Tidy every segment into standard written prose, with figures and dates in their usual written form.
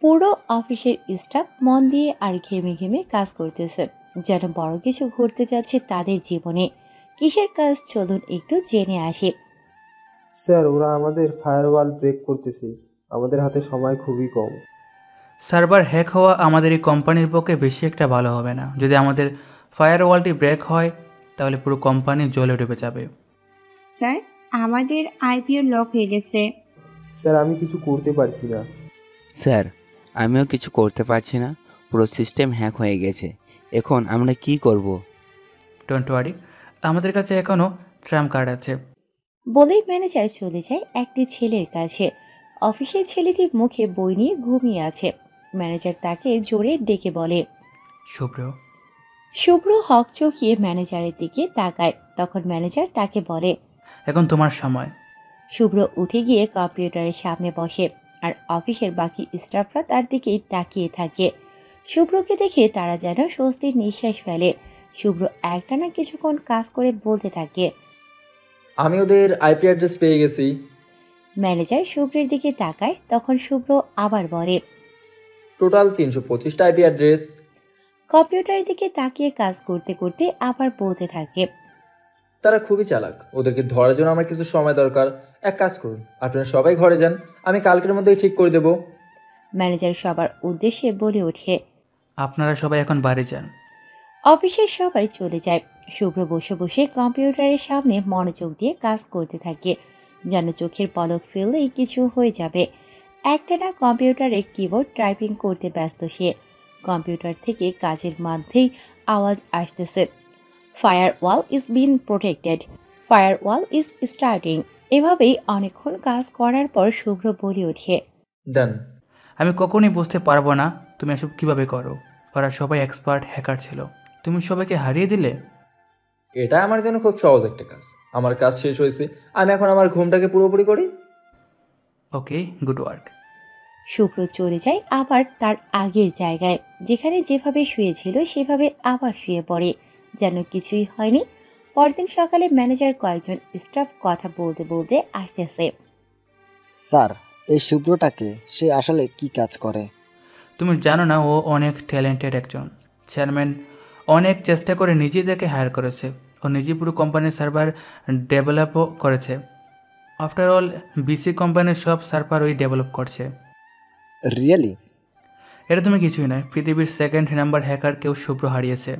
পুরো অফিসের স্টাফ মন দিয়ে আর ঘেমে ঘেমে কাজ করতেছে, যেন বড় কিছু ঘটতে যাচ্ছে তাদের জীবনে। কিসের কাজ চলুন একটু জেনে আসি। স্যার, ওরা আমাদের ফায়ারওয়াল ব্রেক করতেছে। আমাদের হাতে সময় খুবই কম। সার্ভার হ্যাক হওয়া আমাদের এই কোম্পানির পক্ষে বেশি একটা ভালো হবে না। যদি আমাদের ফায়ারওয়ালটি ব্রেক হয় তাহলে পুরো কোম্পানি জ্বলে ডুবে যাবে। স্যার, আমাদের আইপিও লক হয়ে গেছে। স্যার, আমি কিছু করতে পারছি না। স্যার, আমিও কিছু করতে পারছি না। পুরো সিস্টেম হ্যাক হয়ে গেছে। এখন আমরা কি করব? ডোন্ট ওয়ারি, আমাদের কাছে এখনও ট্রাম্প কার্ড আছে। বলেই ম্যানেজার চলে যায় একটি ছেলের কাছে। অফিসের ছেলেটি মুখে বই নিয়ে ঘুমিয়ে আছে। ম্যানেজার তাকে জোরে ডেকে বলে। শুভ্র। শুভ্র হক চকিয়ে ম্যানেজারের দিকে তাকায়। তখন ম্যানেজার তাকে বলে, এখন তোমার সময়। শুভ্র উঠে গিয়ে কম্পিউটারের সামনে বসে, আর অফিসের বাকি স্টাফরা তার দিকেই তাকিয়ে থাকে। শুভ্রকে দেখে তারা যেন স্বস্তির নিঃশ্বাস ফেলে। শুভ্র একটানা কিছুক্ষণ কাজ করে বলতে থাকে। আমি ওদের আইপি অ্যাড্রেস পেয়ে গেছি। ম্যানেজার শুভ্রের দিকে তাকায়। তখন শুভ্র আবার বলে, টোটাল 325টা আইপি অ্যাড্রেস। কম্পিউটারের দিকে তাকিয়ে কাজ করতে করতে আবার বলতে থাকে। তারা খুবই চালাক, ওদেরকে ধরার জন্য আমার কিছু সময় দরকার। এক কাজ করুন, আপনারা সবাই ঘরে যান, আমি কালকের মধ্যেই ঠিক করে দেব। ম্যানেজার সবার উদ্দেশ্যে বলে ওঠে। আপনারা সবাই এখন বাড়ি যান। অফিসের সবাই চলে যায়। শুভ্র বসে বসে কম্পিউটারের সামনে মনোযোগ দিয়ে কাজ করতে থাকে, যেন চোখের পলক ফেললেই কিছু হয়ে যাবে। একটানা কম্পিউটারে কিবোর্ড টাইপিং করতে ব্যস্ত সে। কম্পিউটার থেকে কাজের মধ্যেই আওয়াজ আসতেছে। Fire wall is bin protected, fire wall is starting. এভাবেই অনেকক্ষণ কাজ করার পর শুভ্র বলে ওঠে। ডান। আমি কখনই বুঝতে পারবো না তুমি এসব কীভাবে করো। ওরা সবাই এক্সপার্ট হ্যাকার ছিল, তুমি সবাইকে হারিয়ে দিলে। এটা আমার জন্য খুব সহজ একটা কাজ। আমার কাজ শেষ হয়েছে, আমি এখন আমার ঘুমটাকে পুরোপুরি করি। ওকে, গুড ওয়ার্ক। শুভ্র চলে যায় আবার তার আগের জায়গায়। যেখানে যেভাবে শুয়েছিল সেভাবে আবার শুয়ে পড়ে, যেন কিছুই হয়নি। পরদিন সকালে ম্যানেজার কয়েকজন স্টাফ কথা বলতে বলতে আসতেছে। স্যার, এই শুভ্রটাকে, সে আসলে কি কাজ করে? তুমি জানো না ও অনেক ট্যালেন্টেড একজন। চেয়ারম্যান অনেক চেষ্টা করে নিজেই তাকে হায়ার করেছে। ও নিজেই পুরো কোম্পানির সার্ভার ডেভেলপও করেছে। আফটার অল বিসি কোম্পানির সব সার্ভার ওই ডেভেলপ করছে। রিয়েলি? এটা তুমি কিছুই নয়, পৃথিবীর সেকেন্ড নাম্বার হ্যাকার কেউ শুভ্র হারিয়েছে।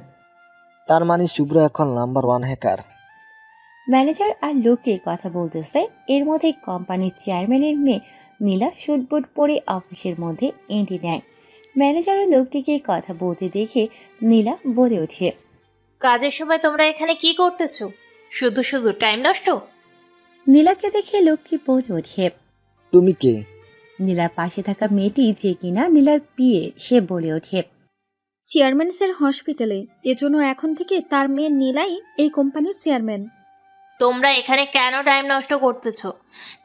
তার মানে শুভ্র এখন নাম্বার 1 হ্যাকার? ম্যানেজার আর লোককে কথা বলতেছে। এর মধ্যে কোম্পানির চেয়ারম্যানের মেয়ে নীলা শুটবুট পরে অফিসের মধ্যে এন্ট্রি নেয়। ম্যানেজার ও লোকটিকে কথা বলতে দেখে নীলা বলে ওঠে। কাজের সময় তোমরা এখানে কি করতেছো? শুধু শুধু টাইম নষ্ট। নীলাকে দেখে লোকটি বলে ওঠে। তুমি কে? নীলার পাশে থাকা মেয়েটি যে কিনা নীলার পিয়ে, সে বলে ওঠে। চেয়ারম্যান স্যার হসপিটালে, এজন্য এখন থেকে তার মেয়ে নীলাই এই কোম্পানির চেয়ারম্যান। তোমরা এখানে কেন টাইম নষ্ট করতেছো?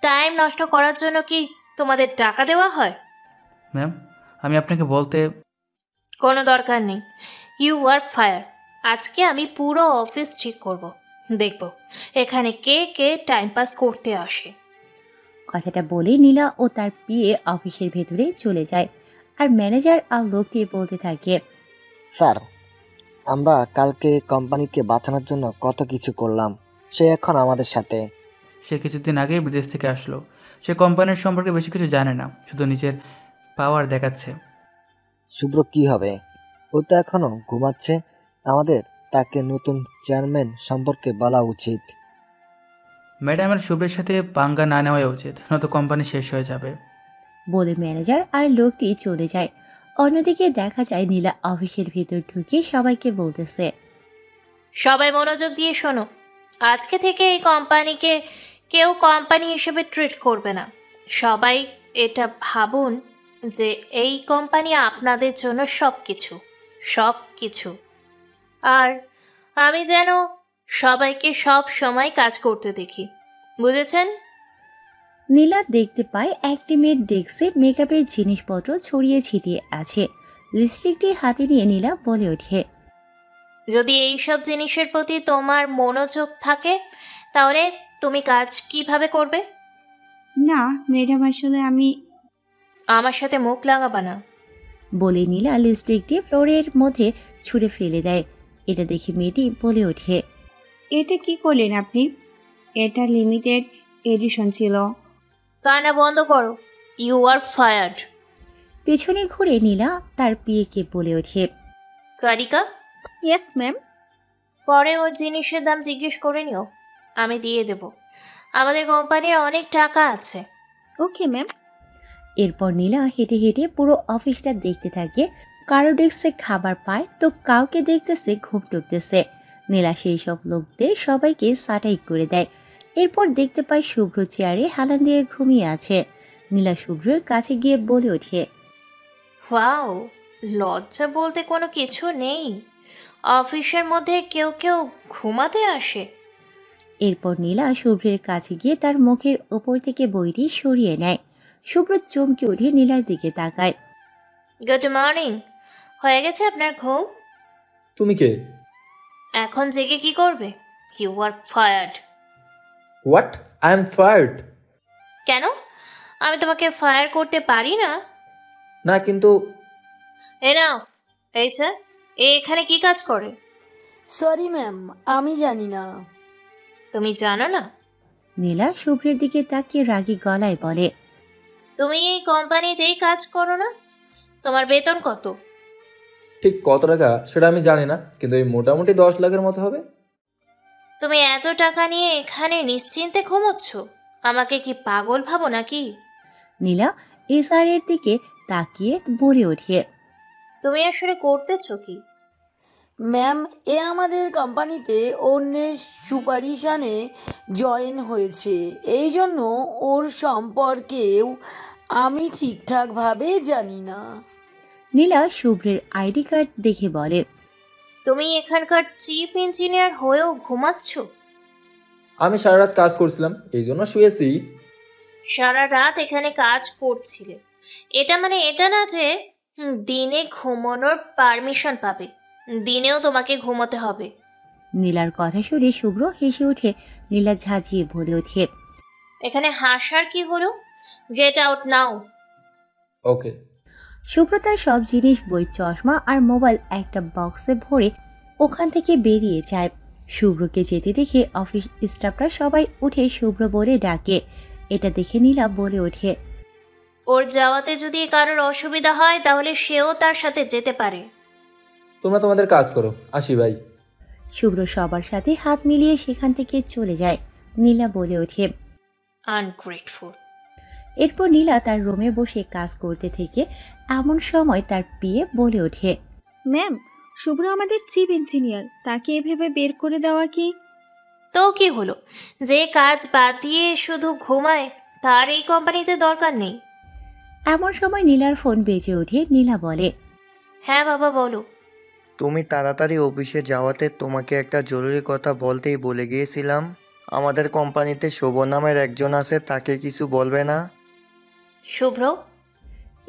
টাইম নষ্ট করার জন্য কি তোমাদের টাকা দেওয়া হয়? ম্যাম, আমি আপনাকে বলতে। কোনো দরকার নেই। You are fire. আজকে আমি পুরো অফিস ঠিক করব। দেখব এখানে কে কে টাইম পাস করতে আসে। কথাটা বলে নীলা ও তার পিয়ে অফিসের ভেতরে চলে যায়। আর ম্যানেজার আর লোকটি বলতে থাকে। স্যার, আমরা কালকে কোম্পানিকে বাঁচানোর জন্য কত কিছু করলাম। সে এখন আমাদের সাথে। সে কিছুদিন আগেই বিদেশ থেকে আসলো। সে কোম্পানির সম্পর্কে বেশি কিছু জানে না, শুধু নিজের পাওয়ার দেখাচ্ছে। শুভ্র কি হবে? ও তো এখনো ঘুমাচ্ছে। আমাদের তাকে নতুন চেয়ারম্যান সম্পর্কে বলা উচিত। ম্যাডামের শুভ্রের সাথে পাঙ্গা না নেওয়াই উচিত, নয়তো কোম্পানি শেষ হয়ে যাবে। বলে ম্যানেজার আর লোকটি চলে যায়। অন্যদিকে দেখা যায় নীলা অফিসের ভিতর ঢুকে সবাইকে বলতেছে। সবাই মনোযোগ দিয়ে শোনো। আজকে থেকে এই কোম্পানিকে কেউ কোম্পানি হিসেবে ট্রিট করবে না। সবাই এটা ভাবুন যে এই কোম্পানি আপনাদের জন্য সব কিছু, সব কিছু। আর আমি যেন সবাইকে সব সময় কাজ করতে দেখি, বুঝেছেন? নীলা দেখতে পায় একটি মেয়ের ডেস্কে মেকআপের জিনিসপত্র ছড়িয়ে ছিটিয়ে আছে। লিপস্টিকটি হাতে নিয়ে নীলা বলে ওঠে। যদি এই সব জিনিসের প্রতি তোমার মনোযোগ থাকে তাহলে তুমি কাজ কিভাবে করবে? না ম্যাডাম, আসলে আমি আমার সাথে মুখ লাগাবা না। বলে নীলা লিপস্টিক দিয়ে ফ্লোরের মধ্যে ছুঁড়ে ফেলে দেয়। এটা দেখে মেয়েটি বলে ওঠে, এটা কি করলেন আপনি? এটা লিমিটেড এডিশন ছিল। কান্না বন্ধ করো, ইউ আর ফায়ার্ড। পেছনে ঘুরে নীলা তার পিয়েকে বলে ওঠে, কারিকা, ইয়েস ম্যাম। পরে ওর জিনিসের দাম জিজ্ঞেস করে নিও, আমি দিয়ে দেব। আমাদের কোম্পানির অনেক টাকা আছে। Okay ma'am. এরপর নীলা হেঁটে হেঁটে পুরো অফিসটা দেখতে থাকে। কারো ডেস্কে খাবার পায় তো কাউকে দেখতেছে ঘুম টুকতেছে। নীলা সেই সব লোকদের সবাইকে সাটাই করে দেয়। এরপর দেখতে পায় শুভ্র চেয়ারে হেলান দিয়ে ঘুমিয়ে আছে। নীলা শুভ্রের কাছে গিয়ে বলে ওঠে, ওয়াও, লজ্জা বলতে কোনো কিছু নেই। অফিসের মধ্যে কেউ কেউ ঘুমাতে আসে। এরপর নীলা শুভ্রের কাছে গিয়ে তার মুখের ওপর থেকে বইটি সরিয়ে নেয়। শুভ্র চমকে উঠে নীলার দিকে তাকায়। গুড মর্নিং, হয়ে গেছে আপনার ঘুম? তুমি কে? এখন জেগে কি করবে? You are fired. What? I am fired? কেন? আমি তোমাকে ফায়ার করতে পারি না? না কিন্তু এনাফ। এই স্যার, এখানে কি কাজ করে? সরি ম্যাম, আমি জানি না। তুমি জানো না? নীলা শুভ্রের দিকে তাকিয়ে রাগী গলায় বলে, তুমি এই কোম্পানিতেই কাজ করো না? তোমার বেতন কত? ঠিক কত টাকা সেটা আমি জানি না, কিন্তু এই মোটামুটি 10 লাখের মতো হবে। তুমি এত টাকা নিয়ে এখানে নিশ্চিন্তে ঘুমোচ্ছ? আমাকে কি পাগল ভাবো নাকি? নীলা এসআরের দিকে তাকিয়ে বলে ওঠে, তুমি আসলে করতেছো কি? ম্যাম, এ আমাদের কোম্পানিতে অন্যের সুপারিশানে জয়েন হয়েছে, এই জন্য ওর সম্পর্কেও আমি ঠিকঠাকভাবে জানি না। নীলা শুভ্রের আইডি কার্ড দেখে বলে, তুমি এখানকার চিফ ইঞ্জিনিয়ার হয়েও ঘুমাচ্ছ? আমি সারা রাত কাজ করছিলাম, এই জন্য শুয়েছি। সারা রাত এখানে কাজ করছিলে, এটা মানে এটা না যে দিনে ঘুমানোর পারমিশন পাবে। দিনেও তোমাকে ঘুমোতে হবে। নীলার কথা শুনে শুভ্র হেসে উঠে নীলা ঝাঁঝিয়ে বলে ওঠে, এখানে হাসার কি হলো? Get out now. ওকে। শুভ্র তার সব জিনিস, বই, চশমা আর মোবাইল একটা বক্সে ভরে ওখান থেকে বেরিয়ে যায়। শুভ্রকে যেতে দেখে অফিস স্টাফরা সবাই উঠে শুভ্র বলে ডাকে। এটা দেখে নীলা বলে ওঠে, ওর যাওয়াতে যদি কারোর অসুবিধা হয় তাহলে সেও তার সাথে যেতে পারে। তোমরা তোমাদের কাজ করো, আসি ভাই। শুভ্র সবার সাথে হাত মিলিয়ে সেখান থেকে চলে যায়। নীলা বলে ওঠে, আনগ্রেটফুল। এরপর নীলা তার রুমে বসে কাজ করতে থেকে এমন সময় তার পিয়ে বলে ওঠে, ম্যাম, শুভ্র আমাদের চিফ ইঞ্জিনিয়ার, তাকে এভাবে বের করে দেওয়া কি? তো কি হলো? যে কাজ বাদ দিয়ে শুধু ঘুমায় তার এই কোম্পানিতে দরকার নেই। এমন সময় নীলার ফোন বেজে ওঠে। নীলা বলে, হ্যাঁ বাবা, বলো। তুমি তাড়াতাড়ি অফিসে যাওয়াতে তোমাকে একটা জরুরি কথা বলতেই ভুলে গিয়েছিলাম। আমাদের কোম্পানিতে শুভ নামের একজন আছে, তাকে কিছু বলবে না? শুভ্র?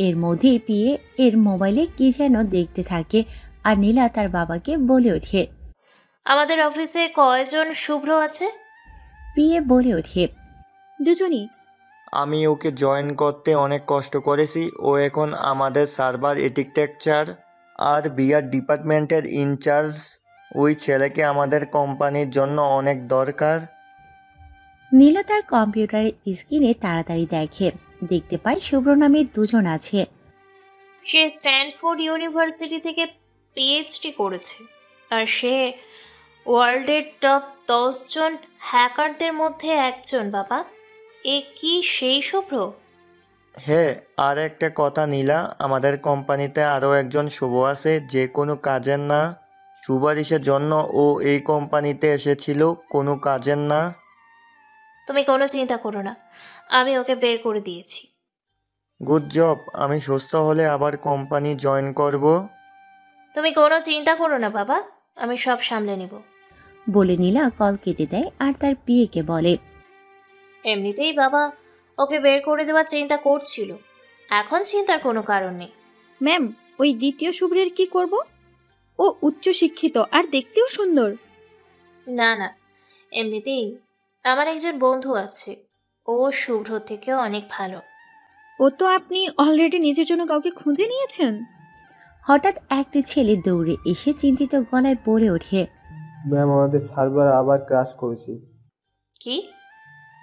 এর মধ্যে পিয়ে এর মোবাইলে কি যেন দেখতে থাকে আর নীলা তার বাবাকে বলে ওঠে, আমাদের অফিসে কয়জন শুভ্র আছে? পিয়ে বলে ওঠে, দুজনই। আমি ওকে জয়েন করতে অনেক কষ্ট করেছি। ও এখন আমাদের সার্ভার আর্কিটেকচার আর বিআর ডিপার্টমেন্টের ইনচার্জ। ওই ছেলেকে আমাদের কোম্পানির জন্য অনেক দরকার। নীলা তার কম্পিউটারের স্ক্রিনে তাড়াতাড়ি দেখতে পায় শুভ্র নামে দুজন আছে। সে স্ট্যানফোর্ড ইউনিভার্সিটি থেকে পিএইচডি করেছে, আর সে ওয়ার্ল্ডের টপ 10 জন হ্যাকারদের মধ্যে একজন। বাবা, এ কি সেই শুভ্র? হ্যাঁ, আর একটা কথা নীলা, আমাদের কোম্পানিতে আরও একজন শুভ আছে, যে কোনো কাজের না। সুপারিশের জন্য ও এই কোম্পানিতে এসেছিল, কোনো কাজের না। তুমি কোনো চিন্তা করো না, আমি ওকে বের করে দিয়েছি। Good job. আমি সুস্থ হলে আবার কোম্পানি জয়েন করব। তুমি কোনো চিন্তা করো না বাবা, আমি সব সামলে নেব। বলে নীলা কল কেটে দেয় আর তার পিয়েকে বলে, এমনিতেই বাবা ওকে বের করে দেওয়ার চিন্তা করছিল, এখন চিন্তার কোনো কারণ নেই। ম্যাম, ওই দ্বিতীয় শুভ্রের কি করব? ও উচ্চ শিক্ষিত আর দেখতেও সুন্দর। না না, এমনিতেই আমার একজন বন্ধু আছে, ও শুভ্র থেকেও অনেক ভালো। ও তো আপনি অলরেডি নিজের জন্য কাউকে খুঁজে নিয়েছেন। হঠাৎ একটি ছেলে দৌড়ে এসে চিন্তিত গলায় বলে ওঠে, ম্যাম আমাদের সার্ভার আবার ক্র্যাশ করেছে। কি?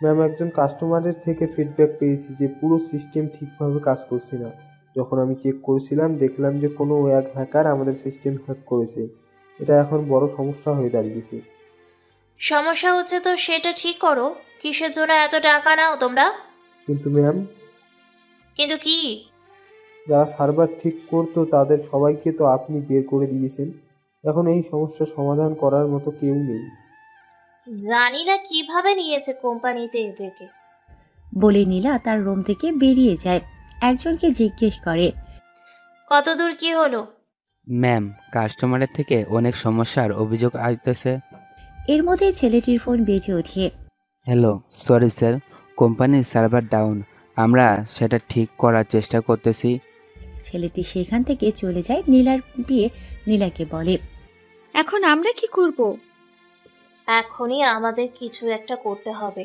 ম্যাম একজন কাস্টমারের থেকে ফিডব্যাক পেয়েছি যে পুরো সিস্টেম ঠিকভাবে কাজ করছে না। যখন আমি চেক করেছিলাম দেখলাম যে কোনো এক হ্যাকার আমাদের সিস্টেম হ্যাক করেছে। এটা এখন বড় সমস্যা হয়ে দাঁড়িয়েছে। সমস্যা হচ্ছে তো সেটা ঠিক করো। কিসের জন্য এত টাকা নাও তোমরা? কিন্তু ম্যাম কিন্তু কি? যারা সার্ভার ঠিক করতো তাদের সবাইকে তো আপনি বের করে দিয়েছেন। এখন এই সমস্যার সমাধান করার মতো কেউ নেই। জানি না কিভাবে নিয়েছে কোম্পানিতে এদেরকে। বলে নীলা তার রুম থেকে বেরিয়ে যায়। একজনকে জিজ্ঞেস করে, কতদূর কি হলো? ম্যাম, কাস্টমারের থেকে অনেক সমস্যার অভিযোগ আসতেছে। এর মধ্যে ছেলেটির ফোন বেজে ওঠে। হ্যালো, সরি স্যার, কোম্পানির সার্ভার ডাউন। আমরা সেটা ঠিক করার চেষ্টা করতেছি। ছেলেটি সেখান থেকে চলে যায়। নীলার বিয়ে নীলাকে বলে, এখন আমরা কি করব? এখনই আমাদের কিছু একটা করতে হবে,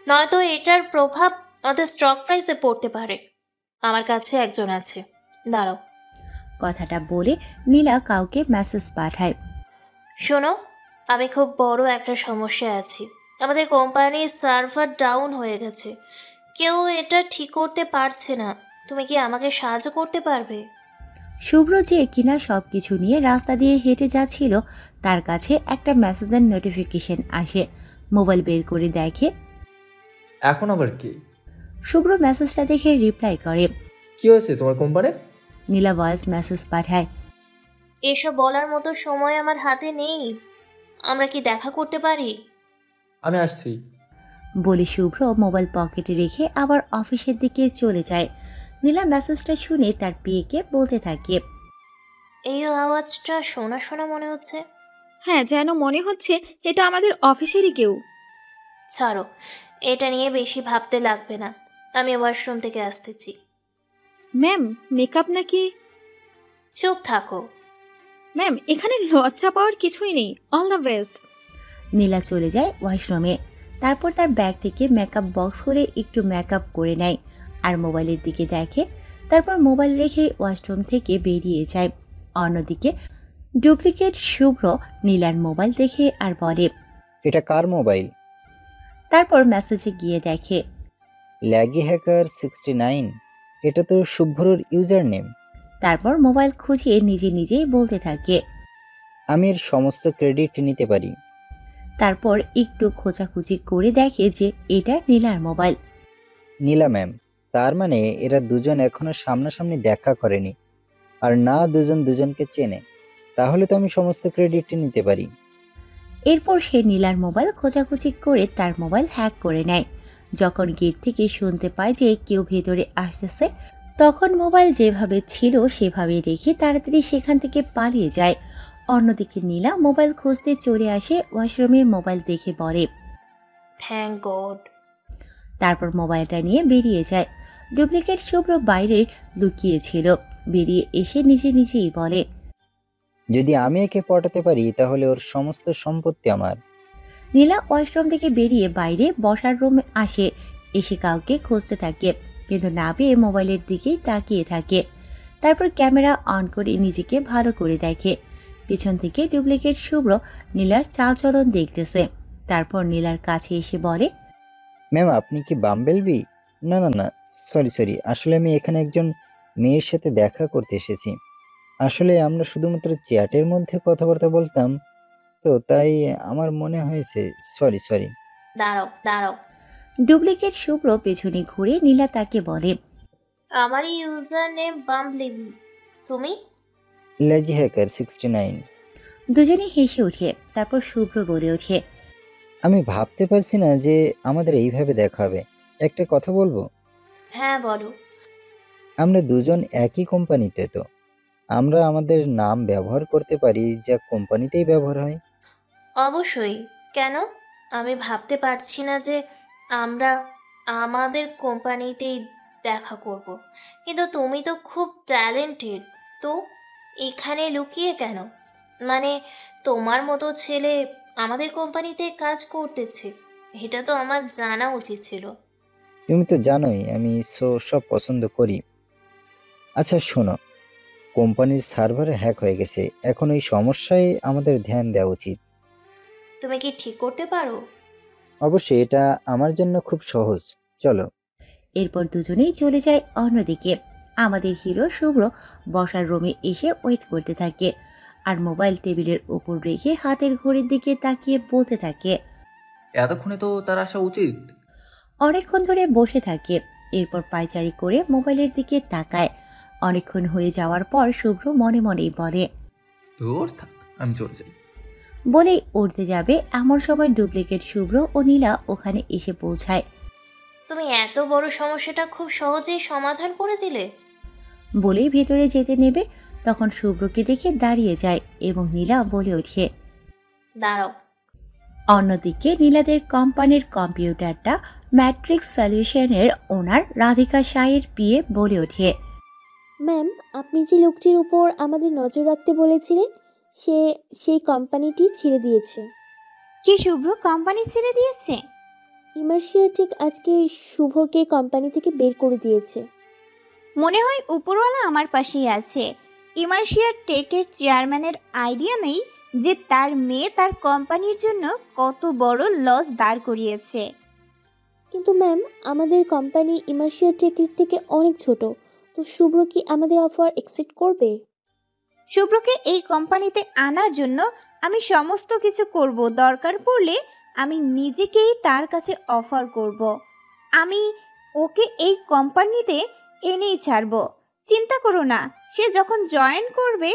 নয়তো এটার প্রভাব আমাদের স্টক প্রাইসে পড়তে পারে। আমার কাছে একজন আছে, দাঁড়াও। কথাটা বলে নীলা কাউকে মেসেজ পাঠায়। শোনো, আমি খুব বড় একটা সমস্যায় আছি। আমাদের কোম্পানির সার্ভার ডাউন হয়ে গেছে, কেউ এটা ঠিক করতে পারছে না। তুমি কি আমাকে সাহায্য করতে পারবে? শুভ্র যে কিনা সবকিছু নিয়ে রাস্তা দিয়ে হেঁটে যাচ্ছিল, তার কাছে একটা মেসেজের নোটিফিকেশন আসে। মোবাইল বের করে দেখে। এখন আবার কি? শুভ্র মেসেজটা দেখে রিপ্লাই করে। কি হয়েছে তোমার কোম্পানির? নীলা ভয়েস মেসেজ পাঠায়। এসব বলার মতো সময় আমার হাতে নেই। আমরা কি দেখা করতে পারি? আমি আসছি। বলে শুভ্র মোবাইল পকেটে রেখে আবার অফিসের দিকে চলে যায়। নীলা মেসেজটা শুনে তার পিএকে বলতে থাকে, এই আওয়াজটা শোনা শোনা মনে হচ্ছে। হ্যাঁ, যেন মনে হচ্ছে এটা আমাদের অফিসেরই কেউ। ছাড়ো, এটা নিয়ে বেশি ভাবতে লাগবে না। আমি ওয়াশরুম থেকে আসতেছি। ম্যাম, মেকআপ নাকি? চুপ থাকো। ম্যাম, এখানে লজ্জা পাওয়ার কিছুই নেই। All the best. নীলা চলে যায় ওয়াশরুমে। তারপর তার ব্যাগ থেকে মেকআপ বক্স খুলে একটু মেকআপ করে নেয় আর মোবাইলের দিকে দেখে। তারপর মোবাইল রেখে ওয়াশরুম থেকে বেরিয়ে যায়। অন্যদিকে ডুপ্লিকেট শুভ্র নীলার মোবাইল দেখে আর বলে, এটা কার মোবাইল? তারপর মেসেজে গিয়ে দেখে, ল্যাগি হ্যাকার 69। এটা তো শুভ্রর ইউজার নেম। তারপর মোবাইল খুঁজিয়ে নিজে নিজেই বলতে থাকে, আমি এর সমস্ত ক্রেডিট নিতে পারি। তারপর একটু খোঁজাখুঁজি করে দেখে যে এটা নীলার মোবাইল। নীলা ম্যাম, তার মানে এরা দুজন এখনো সামনাসামনি দেখা করেনি, আর না দুজন দুজনকে চেনে। তাহলে তো আমি সমস্ত ক্রেডিট নিতে পারি। এরপর সে নীলার মোবাইল খোঁজাখুঁজি করে তার মোবাইল হ্যাক করে নেয়। যখন গেট থেকে শুনতে পায় যে কেউ ভেতরে আসতেছে, তখন মোবাইল যেভাবে ছিল সেভাবে রেখে তাড়াতাড়ি সেখান থেকে পালিয়ে যায়। অন্যদিকে নীলা মোবাইল খুঁজতে চলে আসে ওয়াশরুমে। মোবাইল দেখে বলে, থ্যাংক গড। তারপর মোবাইলটা নিয়ে বেরিয়ে যায়। ডুপ্লিকেট শুভ্র বাইরে লুকিয়েছিল। বেরিয়ে এসে নিজে নিজেই বলে, যদি আমি একে পটাতে পারি তাহলে ওর সমস্ত সম্পত্তি আমার। নীলা ওয়াশরুম থেকে বেরিয়ে বাইরে বসার রুমে আসে। এসে কাউকে খুঁজতে থাকে, কিন্তু না পেয়ে মোবাইলের দিকেই তাকিয়ে থাকে। তারপর ক্যামেরা অন করে নিজেকে ভালো করে দেখে। পিছন থেকে ডুপ্লিকেট শুভ্র নীলার চালচলন দেখতেছে। তারপর নীলার কাছে এসে বলে, ম্যাম, আপনি কি বাম্বেলবি? না না না, সরি, আসলে আমি এখানে একজন মেয়ের সাথে দেখা করতে এসেছি। আসলে আমরা শুধুমাত্র চ্যাটের মধ্যে কথাবার্তা বলতাম, তো তাই আমার মনে হয়েছে। সরি। দাঁড়াও দাঁড়াও। ডুপ্লিকেট শুভ্র পেছনে ঘুরে নীলা তাকে বলে, আমার ইউজার নেম বাম্বলিবি। তুমি? Lazy hacker 69। দুজনে হেসে ওঠে। তারপর শুভ্র বলে ওঠে, আমি ভাবতে পারছি না যে আমাদের এইভাবে দেখা হবে। একটা কথা বলবো? হ্যাঁ বলো। আমরা দুজন একই কোম্পানিতে, তো আমরা আমাদের নাম ব্যবহার করতে পারি যা কোম্পানিতেই ব্যবহার হয়। অবশ্যই, কেন? আমি ভাবতে পারছি না যে আমরা আমাদের কোম্পানিতেই দেখা করব। কিন্তু তুমি তো খুব ট্যালেন্টেড, তো এখানে লুকিয়ে কেন? মানে তোমার মতো ছেলে আমাদের কোম্পানিতে কাজ করতেছে, এটা তো আমার জানা উচিত ছিল। তুমি তো জানোই আমি সব পছন্দ করি। আচ্ছা শোনো, কোম্পানির সার্ভার হ্যাক হয়ে গেছে, এখন ওই সমস্যায় আমাদের ধ্যান দেওয়া উচিত। তুমি কি ঠিক করতে পারো? অবশ্যই, এটা আমার জন্য খুব সহজ। চলো। এরপর দুজনেই চলে যায় অন্যদিকে। আমাদের হিরো শুভ্র বসার রুমে এসে ওয়েট করতে থাকে আর মোবাইল টেবিলের উপর রেখে হাতের ঘড়ির দিকে তাকিয়ে বলতে থাকে, এতক্ষণে তো তার আসা উচিত। অনেকক্ষণ ধরে বসে থাকে। এরপর পায়চারি করে মোবাইলের দিকে তাকায়। অনেকক্ষণ হয়ে যাওয়ার পর শুভ্র মনে মনেই বলে, তোর থাক, আমি চলে যাই। বলেই উঠতে যাবে এমন সময় ডুপ্লিকেট শুভ্র ও নীলা ওখানে এসে পৌঁছায়। তুমি এত বড় সমস্যাটা খুব সহজেই সমাধান করে দিলে। বলেই ভেতরে যেতে নেবে, তখন শুভ্রকে দেখে দাঁড়িয়ে যায় এবং নীলা বলে ওঠে, দাঁড়াও। অন্যদিকে নীলাদের কোম্পানির কম্পিউটারটা ম্যাট্রিক্স সলিউশনের ওনার রাধিকা সাইয়ের পিয়ে বলে ওঠে, ম্যাম, আপনি যে লোকটির উপর আমাদের নজর রাখতে বলেছিলেন সে সেই কোম্পানিটি ছেড়ে দিয়েছে। কি শুভ্র কোম্পানি ছেড়ে দিয়েছে? ইমার্শিয়াটিক আজকে শুভকে কোম্পানি থেকে বের করে দিয়েছে। মনে হয় উপরওয়ালা আমার পাশেই আছে। ইমার্শিয়া টেকের চেয়ারম্যানের আইডিয়া নেই যে তার মেয়ে তার কোম্পানির জন্য কত বড় লস দাঁড় করিয়েছে। কিন্তু ম্যাম, আমাদের কোম্পানি ইমার্শিয়াটিকের থেকে অনেক ছোট, তো শুভ্র কি আমাদের অফার অ্যাকসেপ্ট করবে? শুভ্রকে এই কোম্পানিতে আনার জন্য আমি সমস্ত কিছু করব, দরকার পড়লে আমি নিজেকেই তার কাছে অফার করব। আমি ওকে এই কোম্পানিতে এনেই ছাড়ব। চিন্তা করো না, সে যখন জয়েন করবে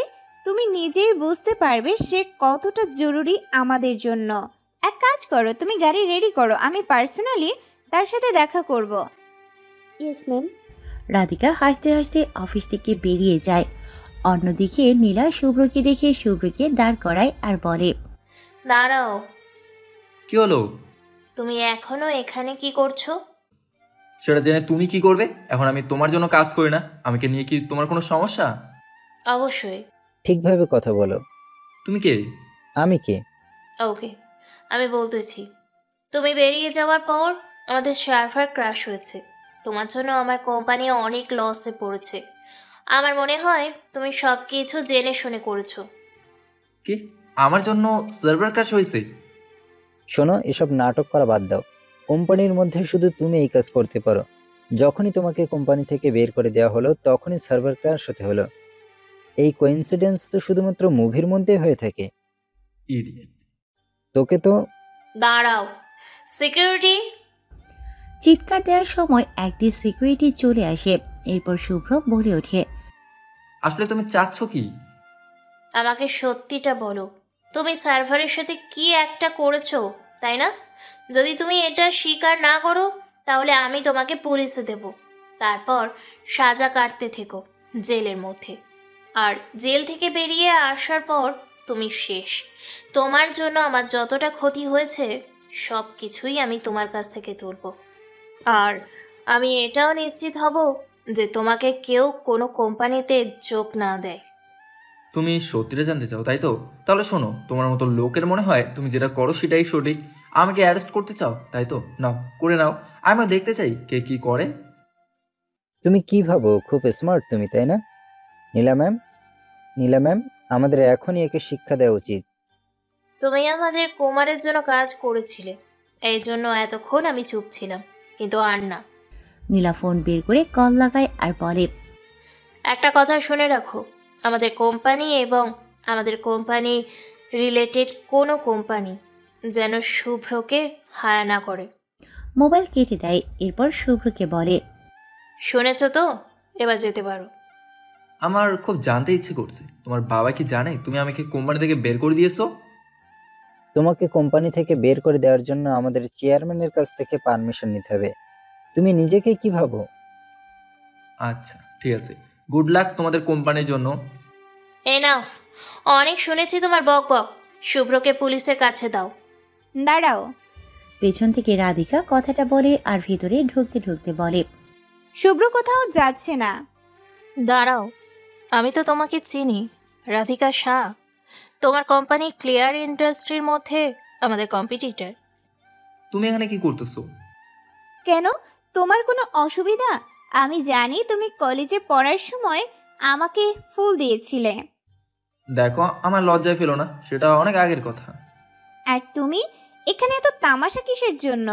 তুমি নিজেই বুঝতে পারবে সে কতটা জরুরি আমাদের জন্য। এক কাজ করো, তুমি গাড়ি রেডি করো, আমি পার্সোনালি তার সাথে দেখা করব। Yes ma'am. রাধিকা হাসতে হাসতে অফিস থেকে বেরিয়ে যায়। অন্যদিকে নীলা শুভ্রকে দেখে শুভ্রকে দাঁড় করায় আর বলে, দাঁড়াও। কি হলো? তুমি এখনো এখানে কি করছো? সেটা জেনে তুমি কি করবে? এখন আমি তোমার জন্য কাজ করি না, আমাকে নিয়ে কি তোমার কোনো সমস্যা? অবশ্যই। ঠিকভাবে কথা বলো। তুমি কে? আমি কে? ওকে, আমি বলতেছি। তুমি বেরিয়ে যাওয়ার পর আমাদের সার্ভার ক্র্যাশ হয়েছে। তোমার জন্য আমার কোম্পানি অনেক লসে পড়েছে। আমার মনে হয় তুমি সব কিছু জেনে শুনে করেছো। কি? আমার জন্য সার্ভার ক্র্যাশ হয়েছে? শোনো, এসব নাটক করা বাদ দাও। কোম্পানির মধ্যে শুধু তুমি এই কাজ করতে পারো। যখনই তোমাকে কোম্পানি থেকে বের করে দেওয়া হলো তখনই সার্ভার ক্র্যাশ হতে হলো। এই কোইন্সিডেন্স তো শুধুমাত্র মুভির মধ্যে হয়ে থাকে। ইডিয়েট। তোকে তো। দাঁড়াও, সিকিউরিটি। চিৎকার দেওয়ার সময় একটি সিকিউরিটি চলে আসে। এরপর শুভ্র বলে ওঠে, আসলে তুমি চাচ্ছ কি? আমাকে সত্যিটা বলো, তুমি সার্ভারের সাথে কি একটা করেছো, তাই না? যদি তুমি এটা স্বীকার না করো তাহলে আমি তোমাকে পুলিশে দেব। তারপর সাজা কাটতে থেকো জেলের মধ্যে। আর জেল থেকে বেরিয়ে আসার পর তুমি শেষ। তোমার জন্য আমার যতটা ক্ষতি হয়েছে সব কিছুই আমি তোমার কাছ থেকে তুলব। আর আমি এটাও নিশ্চিত হব যে তোমাকে কেউ কোনো কোম্পানিতে যোগ না দেয়। তুমি সত্যিটা জানতে চাও, তাই তো? তাহলে শোনো, তোমার মতো লোকের মনে হয় তুমি যেটা করো সেটাই সঠিক। আমাকে অ্যারেস্ট করতে চাও, তাই তো? নাও, করে নাও। আমিও দেখতে চাই কে কি করে। তুমি কি ভাবো খুব স্মার্ট তুমি, তাই না? নীলা ম্যাম, আমাদের এখনই একে শিক্ষা দেওয়া উচিত। তুমি আমাদের কুমারের জন্য কাজ করেছিলে, এই জন্য এতক্ষণ আমি চুপ ছিলাম, কিন্তু আর না। নীলা ফোন বের করে কল লাগায় আর বলে, একটা কথা শুনে রাখো, আমাদের কোম্পানি এবং আমাদের কোম্পানি রিলেটেড কোনো কোম্পানি যেন শুভ্রকে হায়ার না করে। মোবাইল কেটে দেয়। এরপর শুভ্রকে বলে, শুনেছো তো, এবার যেতে পারো। আমার খুব জানতে ইচ্ছে করছে, তোমার বাবা কি জানে তুমি আমাকে কোম্পানি থেকে বের করে দিয়েছো? তোমাকে কোম্পানি থেকে বের করে দেওয়ার জন্য আমাদের চেয়ারম্যানের কাছ থেকে পারমিশন নিতে হবে। তুমি নিজেকে কি ভাবো? আচ্ছা ঠিক আছে, গুড লাক তোমাদের কোম্পানির জন্য। এনাফ, অনেক শুনেছি তোমার বক বক। শুভ্রকে পুলিশের কাছে দাও। দাঁড়াও। পেছন থেকে রাধিকা কথাটা বলে আর ভিতরে ঢুকতে ঢুকতে বলে, শুভ্র কোথাও যাচ্ছে না। দাঁড়াও, আমি তো তোমাকে চিনি, রাধিকা শাহ। তোমার কোম্পানি ক্লিয়ার ইন্ডাস্ট্রির মধ্যে আমাদের কম্পিটিটর। তুমি এখানে কি করতেছো? কেন, তোমার কোনো অসুবিধা? আমি জানি তুমি কলেজে পড়ার সময় আমাকে ফুল দিয়েছিলে। দেখো, আমার লজ্জায় ফেলো না, সেটা অনেক আগের কথা। আর তুমি এখানে এত তামাশা কিসের জন্য?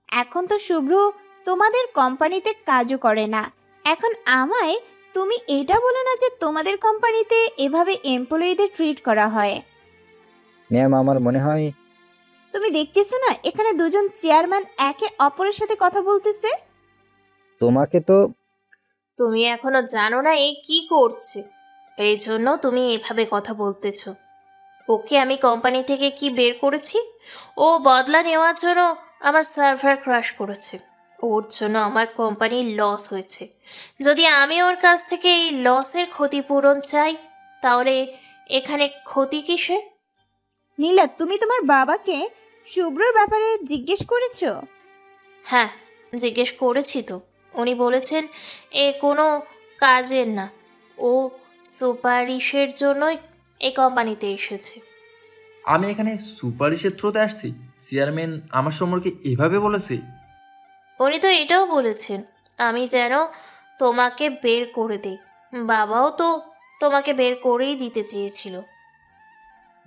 এখন তো শুভ্র তোমাদের কোম্পানিতে কাজও করে না। এখন আমায় তুমি এটা বলো না যে তোমাদের কোম্পানিতে এভাবে এমপ্লয়ীদের ট্রিট করা হয়। ম্যাম, আমার মনে হয় তুমি দেখতেছো না এখানে দুজন চেয়ারম্যান একে অপরের সাথে কথা বলতেছে? তোমাকে তো তুমি এখনো জানো না এই কি করছে, এই জন্য তুমি এভাবে কথা বলতেছ। ওকে আমি কোম্পানি থেকে কি বের করেছি? ও বদলা নেওয়ার জন্য আমার সার্ভার ক্র্যাশ করেছে। ওর জন্য আমার কোম্পানির লস হয়েছে। যদি আমি ওর কাছ থেকে এই লসের ক্ষতিপূরণ চাই, তাহলে এখানে ক্ষতি কিসের? নীলা, তুমি তোমার বাবাকে শুভ্রর ব্যাপারে জিজ্ঞেস করেছো? হ্যাঁ, জিজ্ঞেস করেছি তো। উনি বলেছেন এ কোনো কাজের না, ও সুপারিশের জন্যই এই কোম্পানিতে এসেছে। আমি এখানে সুপারিশের থ্রুতে আসছি? চেয়ারম্যান আমার সম্পর্কে এভাবে বলেছে? উনি তো এটাও বলেছেন আমি যেন তোমাকে বের করে দেই। বাবাও তো তোমাকে বের করেই দিতে চেয়েছিল।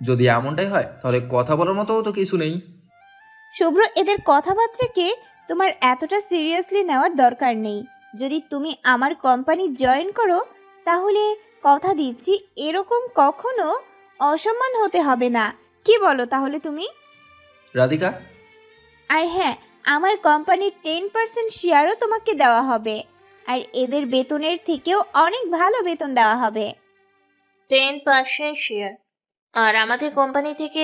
যদি এমনটাই হয় তাহলে কথা বলার মতো তো কিছু নেই। শুভ্র, এদের কথাবার্তাকে তোমার এতটা সিরিয়াসলি নেওয়ার দরকার নেই। যদি তুমি আমার কোম্পানি জয়েন করো তাহলে কথা দিচ্ছি এরকম কখনো অসম্মান হতে হবে না। কি বলো তাহলে তুমি? রাধিকা, আর হ্যাঁ, আমার কোম্পানির 10% শেয়ারও তোমাকে দেওয়া হবে। আর এদের বেতনের থেকেও অনেক ভালো বেতন দেওয়া হবে। 10% শেয়ার আর আমাদের কোম্পানি থেকে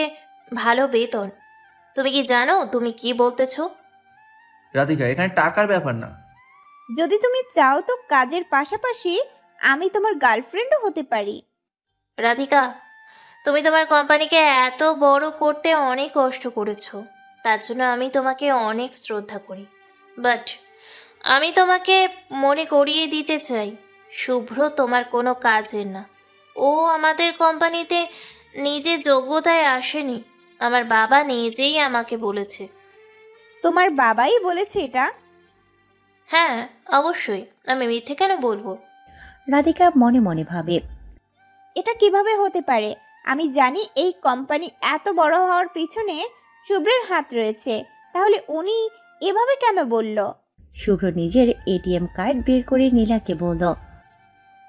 ভালো বেতন? তুমি কি জানো তুমি কি বলতেছো? রাধিকা, এখানে টাকার ব্যাপার না। যদি তুমি চাও তো কাজের পাশাপাশি আমি তোমার গার্লফ্রেন্ডও হতে পারি। রাধিকা, তুমি তোমার কোম্পানিকে এত বড় করতে অনেক কষ্ট করেছো, তার জন্য আমি তোমাকে অনেক শ্রদ্ধা করি। বাট আমি তোমাকে মনে করিয়ে দিতে চাই, শুভ্র তোমার কোনো কাজের না। ও আমাদের কোম্পানিতে নিজে যোগ্যতায় আসেনি, আমার বাবা নিজেই আমাকে বলেছে। তোমার বাবাই বলেছে এটা? হ্যাঁ, অবশ্যই, আমি মিথ্যে কেন বলবো? রাধিকা মনে মনে ভাবে, এটা কিভাবে হতে পারে? আমি জানি এই কোম্পানি এত বড় হওয়ার পিছনে শুভ্রের হাত রয়েছে, তাহলে উনি এভাবে কেন বলল? শুভ্র নিজের এটিএম কার্ড বের করে নীলাকে বলল,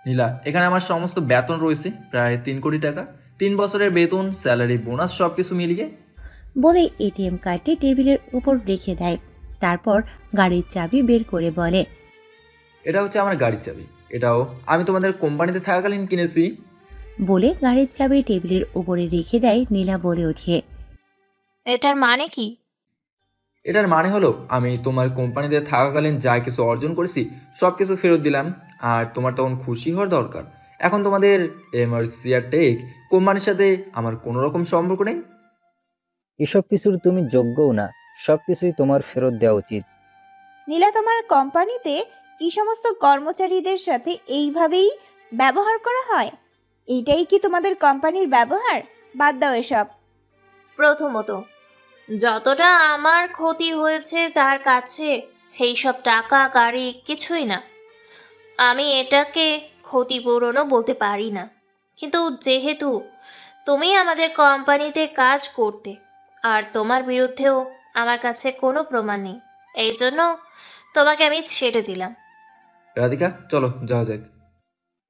নীলা, এখানে আমার সমস্ত বেতন রয়েছে প্রায় 3 কোটি টাকা। 3 বছরের বেতন, স্যালারি, বোনাস সবকিছু মিলিয়ে। বলে এটিএম কার্ডটি টেবিলের উপর রেখে দেয়। তারপর গাড়ির চাবি বের করে বলে, এটা হচ্ছে আমার গাড়ির চাবি, এটাও আমি তোমাদের কোম্পানিতে থাকাকালীন কিনেছি। বলে গাড়ির চাবি টেবিলের উপরে রেখে দেয়। নীলা বলে ওঠে, এটার মানে কি? এটার মানে হলো আমি তোমার কোম্পানিতে থাকাকালীন যা কিছু অর্জন করেছি সব কিছু ফেরত দিলাম। আর তোমার তখন খুশি হওয়ার দরকার। এখন তোমাদের এমার্সিয়া টেক কোম্পানির সাথে আমার কোনো রকম সম্পর্ক নেই। এসব কিছুর তুমি যোগ্যও না, সবকিছুই তোমার ফেরত দেওয়া উচিত। নীলা, তোমার কোম্পানিতে কি সমস্ত কর্মচারীদের সাথে এইভাবেই ব্যবহার করা হয়? এইটাই কি তোমাদের কোম্পানির ব্যবহার? বাদ দাও এসব। প্রথমত, যতটা আমার ক্ষতি হয়েছে তার কাছে এইসব টাকা গাড়ি কিছুই না। আমি এটাকে ক্ষতিপূরণও বলতে পারি না। কিন্তু যেহেতু তুমি আমাদের কোম্পানিতে কাজ করতে আর তোমার বিরুদ্ধেও আমার কাছে কোনো প্রমাণ নেই, এই জন্য তোমাকে আমি ছেড়ে দিলাম। রাধিকা, চলো যাওয়া যাক।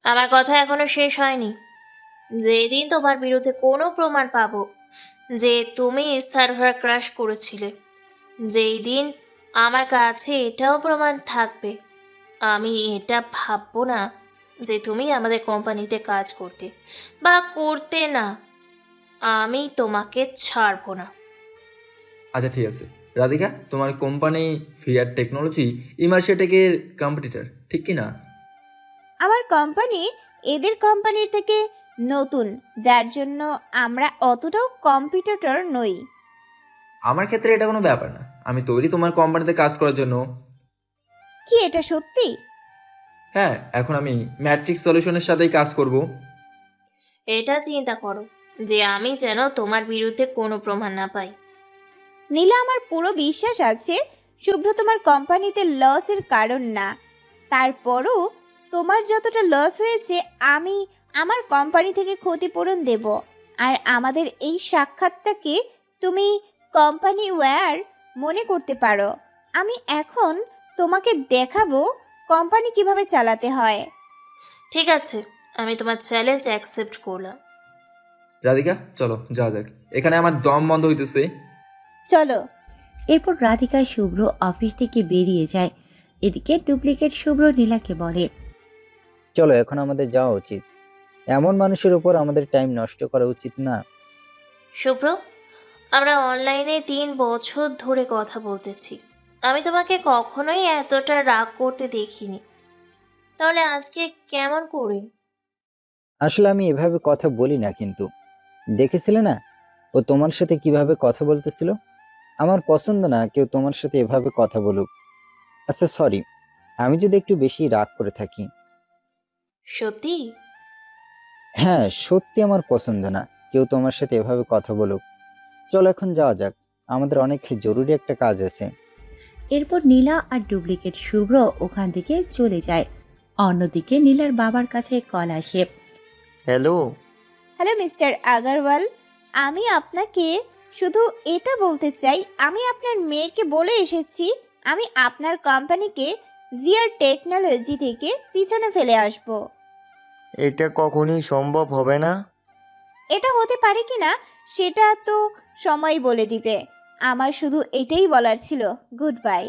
আমার কথা এখনো শেষ হয়নি। যেদিন তোমার বিরুদ্ধে কোনো প্রমাণ পাবো যে তুমি সার্ভার ক্র্যাশ করেছিলে, যেই দিন আমার কাছে এটাও প্রমাণ থাকবে, আমি এটা ভাববো না যে তুমি আমাদের কোম্পানিতে কাজ করতে বা করতে না, আমি তোমাকে ছাড়বো না। আচ্ছা ঠিক আছে রাধিকা, তোমার কোম্পানি ফিয়ার টেকনোলজি ইমার্শিয়া টেকের কম্পিটিটর, ঠিক কি না? আমার কোম্পানি এদের কোম্পানির থেকে নতুন, যার জন্য আমরা অতটাও কম্পিটিটর নই। আমার ক্ষেত্রে এটা কোনো ব্যাপার না, আমি তৈরি তোমার কোম্পানিতে কাজ করার জন্য। কি এটা সত্যি? হ্যাঁ, এখন আমি ম্যাট্রিক্স সলিউশনের সাথেই কাজ করব। এটা চিন্তা করো যে আমি যেন তোমার বিরুদ্ধে কোনো প্রমাণ না পাই। নীলা, আমার পুরো বিশ্বাস আছে শুভ্র তোমার কোম্পানিতে লসের কারণ না। তারপরও তোমার যতটা লস হয়েছে আমি আমার কোম্পানি থেকে ক্ষতিপূরণ দেব। আর আমাদের এই সাক্ষাৎটাকে তুমি কোম্পানি ওয়্যার মনে করতে পারো। আমি এখন তোমাকে দেখাবো কোম্পানি কিভাবে চালাতে হয়। ঠিক আছে, আমি তোমার চ্যালেঞ্জ অ্যাকসেপ্ট করলাম। রাধিকা চলো যাওয়া যাক, এখানে আমার দম বন্ধ হইতেছে। চলো। এরপর রাধিকা শুভ্র অফিস থেকে বেরিয়ে যায়। এদিকে ডুপ্লিকেট শুভ্র নীলাকে বলে, চলো এখন আমাদের যাওয়া উচিত। এমন মানুষের উপর আমাদের টাইম নষ্ট করা উচিত না। শুভ্র, আমরা অনলাইনে 3 বছর ধরে কথা বলতেছি। আমি তোমাকে কখনোই এতটা রাগ করতে দেখিনি, তাহলে আজকে কেমন করে? আসলে আমি এভাবে কথা বলি না, কিন্তু দেখেছিলে না ও তোমার সাথে কিভাবে কথা বলতেছিল। আমার পছন্দ না কেউ তোমার সাথে এভাবে কথা বলুক। আচ্ছা সরি, আমি যদি একটু বেশি রাগ করে থাকি। সত্যি? হ্যাঁ সত্যি আমার পছন্দ না কেউ তোমার সাথে এভাবে কথা বলুক। চলো এখন যাওয়া যাক, আমাদের অনেক জরুরি একটা কাজ আছে। এরপর নীলা আর ডুপ্লিকেট শুভ্র ওখান থেকে চলে যায়। অন্যদিকে নীলার বাবার কাছে কল আসে। হ্যালো। হ্যালো মিস্টার আগারওয়াল, আমি আপনাকে শুধু এটা বলতে চাই, আমি আপনার মেয়েকে বলে এসেছি আমি আপনার কোম্পানিকে জিআর টেকনোলজি থেকে পিছনে ফেলে আসব। এটা কখনোই সম্ভব হবে না। এটা হতে পারে কি না সেটা তো সময় বলে দিবে। আমার শুধু এটাই বলার ছিল। Good bye.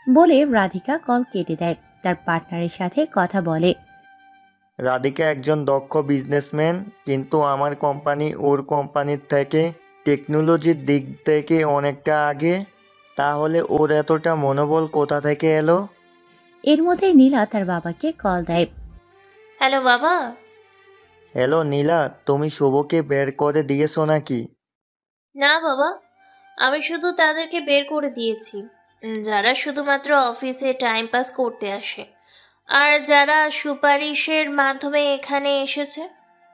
বলে রাধিকা কল কেটে দেয়। তার পার্টনারের সাথে কথা বলে। রাধিকা একজন দক্ষ বিজনেসম্যান, কিন্তু আমার কোম্পানি ওর কোম্পানির থেকে টেকনোলজির দিক থেকে অনেকটা আগে। তাহলে ওর এতটা মনোবল কোথা থেকে এলো? এর মধ্যে নীলা তার বাবাকে কল দেয়। হ্যালো বাবা। হ্যালো নীলা, তুমি শুভকে বের করে দিয়েছো নাকি? না বাবা, আমি শুধু তাদেরকে বের করে দিয়েছি যারা শুধুমাত্র অফিসে টাইম পাস করতে আসে, আর যারা সুপারিশের মাধ্যমে এখানে এসেছে।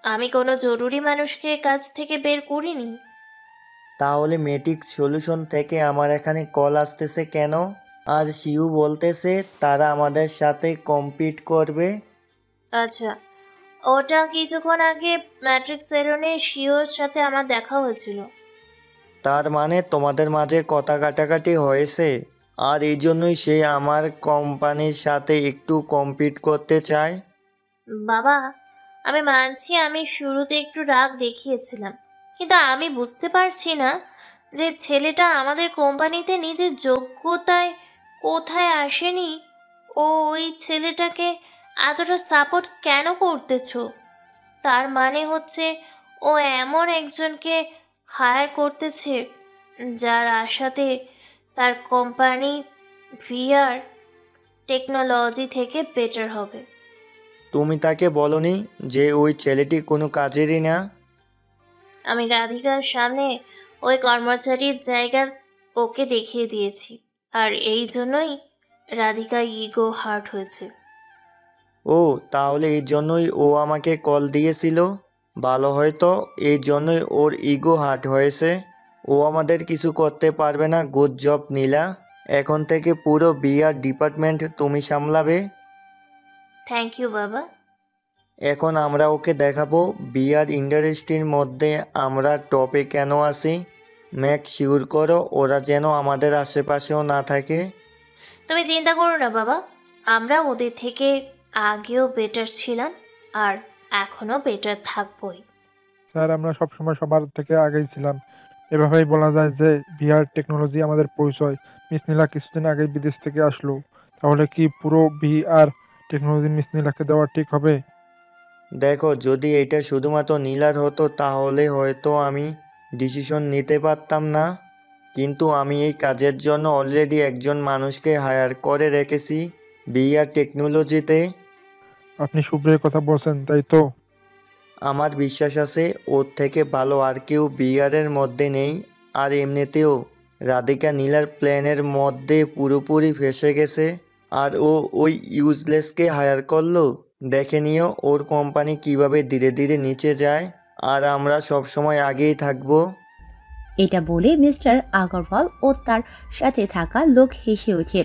আমি কোনো জরুরি মানুষকে কাজ থেকে বের করিনি। তাহলে মেটিক সলিউশন থেকে আমার এখানে কল আসতেছে কেন? আর শিউ বলতেছে তারা আমাদের সাথে কম্পিট করবে। আচ্ছা, ওটা কিছুক্ষণ আগে ম্যাট্রিক্স সেরনে শিওর সাথে আমার দেখা হয়েছিল। তার মানে তোমাদের মাঝে কথা কাটাকাটি হয়েছে, আর এই জন্যই সে আমার কোম্পানির সাথে একটু কম্পিট করতে চায়। বাবা, আমি মানছি আমি শুরুতে একটু রাগ দেখিয়েছিলাম, কিন্তু আমি বুঝতে পারছি না যে ছেলেটা আমাদের কোম্পানিতে নিজের যোগ্যতায় কোথায় আসেনি। ওই ছেলেটাকে এতটা সাপোর্ট কেন করতেছো? তার মানে হচ্ছে ও এমন একজনকে হায়ার করতেছে যার আশাতে তার কোম্পানি ভিআর টেকনোলজি থেকে বেটার হবে। তুমি তাকে বলনি যে ওই ছেলেটি কোনো কাজেরই না? আমি রাধিকার সামনে ওই কর্মচারীর জায়গা ওকে দেখিয়ে দিয়েছি, আর এই জন্যই রাধিকা ইগো হার্ট হয়েছে। ও তাহলে এই জন্যই ও আমাকে কল দিয়েছিল। ভালো, হয়তো এই জন্যই ওর ইগো হার্ট হয়েছে। ও আমাদের কিছু করতে পারবে না। গুড জব নীলা, এখন থেকে পুরো বিআর ডিপার্টমেন্ট তুমি সামলাবে। থ্যাংক ইউ বাবা। এখন আমরা ওকে দেখাবো বিআর ইন্ডাস্ট্রির মধ্যে আমরা টপে কেন আসি। মেক শিওর করো ওরা যেন আমাদের আশেপাশেও না থাকে। তুমি চিন্তা করো না বাবা, আমরা ওদের থেকে আগেও বেটার ছিলাম আর এখনো বেটার থাকবই। স্যার, আমরা সবসময় সবার থেকে আগেই ছিলাম। এভাবেই বলা যায় যে ভিআর টেকনোলজি আমাদের পরিচয়। মিস নীলা কিছুদিন আগে বিদেশ থেকে আসলো, তাহলে কি পুরো ভিআর টেকনোলজি মিস নীলাকে দেওয়া ঠিক হবে? দেখো, যদি এটা শুধুমাত্র নীলার হতো তাহলে হয়তো আমি ডিসিশন নিতে পারতাম না, কিন্তু আমি এই কাজের জন্য অলরেডি একজন মানুষকে হায়ার করে রেখেছি বিআর টেকনোলজিতে। আপনি শুভ্রের কথা বলছেন, তাই তো? আমার বিশ্বাস আছে ওর থেকে ভালো আর কেউ বিআরের মধ্যে নেই। আর এমনিতেও রাধিকা নীলার প্ল্যানের মধ্যে পুরোপুরি ফেসে গেছে, আর ও ওই ইউজলেসকে হায়ার করলো। দেখে নিও ওর কোম্পানি কিভাবে ধীরে ধীরে নিচে যায়, আর আমরা সব সময় আগেই থাকবো। এটা বলে মিস্টার আগরওয়াল ও তার সাথে থাকা লোক হেসে ওঠে।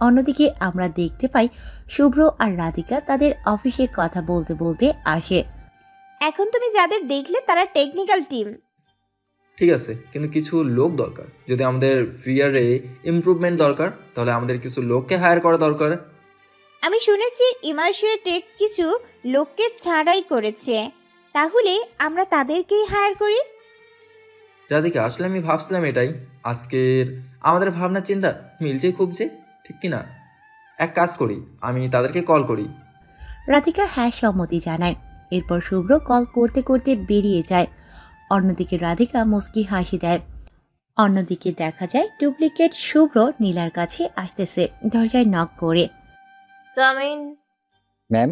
অন্যদিকে আমরা দেখতে পাই শুভ্র আর রাধিকা তাদের অফিসে কথা বলতে বলতে আসে। এখন তুমি যাদের দেখলে তারা টেকনিক্যাল টিম। ঠিক আছে, কিন্তু কিছু লোক দরকার। যদি আমাদের ফিয়ারে ইমপ্রুভমেন্ট দরকার, তাহলে আমাদের কিছু লোককে হায়ার করা দরকার। আমি শুনেছি ইমার্শিয়া টেক কিছু লোককে ছাঁটাই করেছে, তাহলে আমরা তাদেরকেই হায়ার করি। রাধিকা, আসলে আমি ভাবছিলাম এটাই। আজকের আমাদের ভাবনা চিন্তা মিলছে খুব, যে ঠিক কিনা? এক কাজ করি, আমি তাদেরকে কল করি। রাধিকা হ্যাঁ সম্মতি জানায়। এরপর শুভ্র কল করতে করতে বেরিয়ে যায়। অন্যদিকে রাধিকা মুস্কি হাসি দেয়। অন্যদিকে দেখা যায় ডুপ্লিকেট শুভ্র নীলার কাছে আসতেছে, দরজায় নক করে। Come in. Ma'am.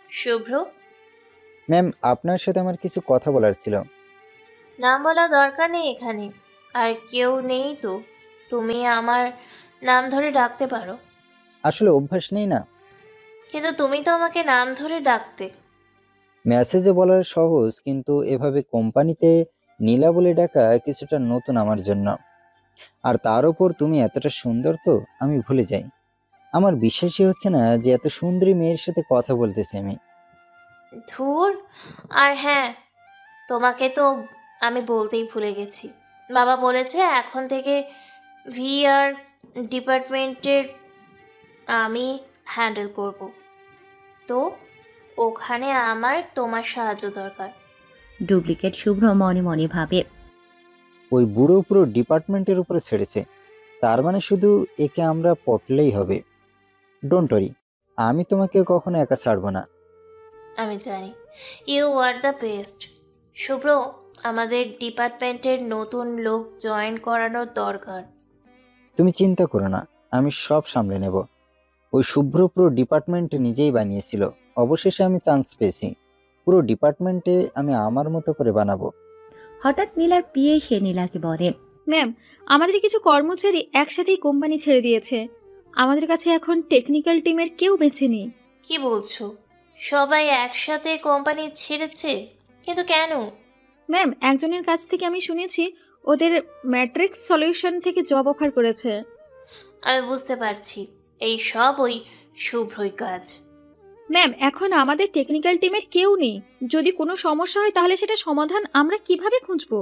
Shubhra. Ma'am, আপনার সাথে আমার কিছু কথা বলার ছিল। নাম বলা দরকার নেই এখানে, আর কেউ নেই তো। তুমি আমার নাম ধরে ডাকতে পারো। আসলে অভ্যাস নেই না। কিন্তু তুমি তো আমাকে নাম ধরে ডাকতে। মেসেজে বলার সহজ, কিন্তু এভাবে কোম্পানিতে নীলা বলে ডাকা কিছুটা নতুন আমার জন্য। আর তার উপর তুমি এতটা সুন্দর তো আমি ভুলে যাই। আমার বিশ্বাসই হচ্ছে না যে এত সুন্দরী মেয়ের সাথে কথা বলতেছি আমি। ধুর। আর হ্যাঁ, তোমাকে তো আমি বলতেই ভুলে গেছি। বাবা বলেছে এখন থেকে ভিআর ডিপার্টমেন্টের আমি হ্যান্ডেল করব, তো ওখানে আমার তোমার সাহায্য দরকার। ডুপ্লিকেট শুভ্র মনে মনে ভাবে, ওই বুড়ো পুরো ডিপার্টমেন্টের উপরে ছেড়েছে, তার মানে শুধু একে আমরা পটলেই হবে। ডোন্ট ওয়ারি, আমি তোমাকে কখনো একা ছাড়বো না। আমি জানি ইউ আর দ্য বেস্ট। শুভ্র, আমাদের ডিপার্টমেন্টের নতুন লোক জয়েন করানোর দরকার। তুমি চিন্তা করো না, আমি সব সামলে নেব। ওই শুভ্র পুরো ডিপার্টমেন্ট নিজেই বানিয়েছিল, অবশেষে আমি চান্স পেয়েছি। পুরো ডিপার্টমেন্টে আমি আমার মতো করে বানাবো। হঠাৎ নীলার পিয়ে সে নীলাকে বলে, ম্যাম, আমাদের কিছু কর্মচারী একসাথেই কোম্পানি ছেড়ে দিয়েছে। আমাদের কাছে এখন টেকনিক্যাল টিমের কেউ বেঁচে নেই। কি বলছো? সবাই একসাথে কোম্পানি ছেড়েছে? কিন্তু কেন? ম্যাম, একজনের কাছ থেকে আমি শুনেছি ওদের ম্যাট্রিক্স সলিউশন থেকে জব অফার করেছে। আমি বুঝতে পারছি, এই সব ওই শুভ্রই কাজ। ম্যাম, এখন আমাদের টেকনিক্যাল টিমের কেউ নেই। যদি কোনো সমস্যা হয় তাহলে সেটা সমাধান আমরা কিভাবে খুঁজবো?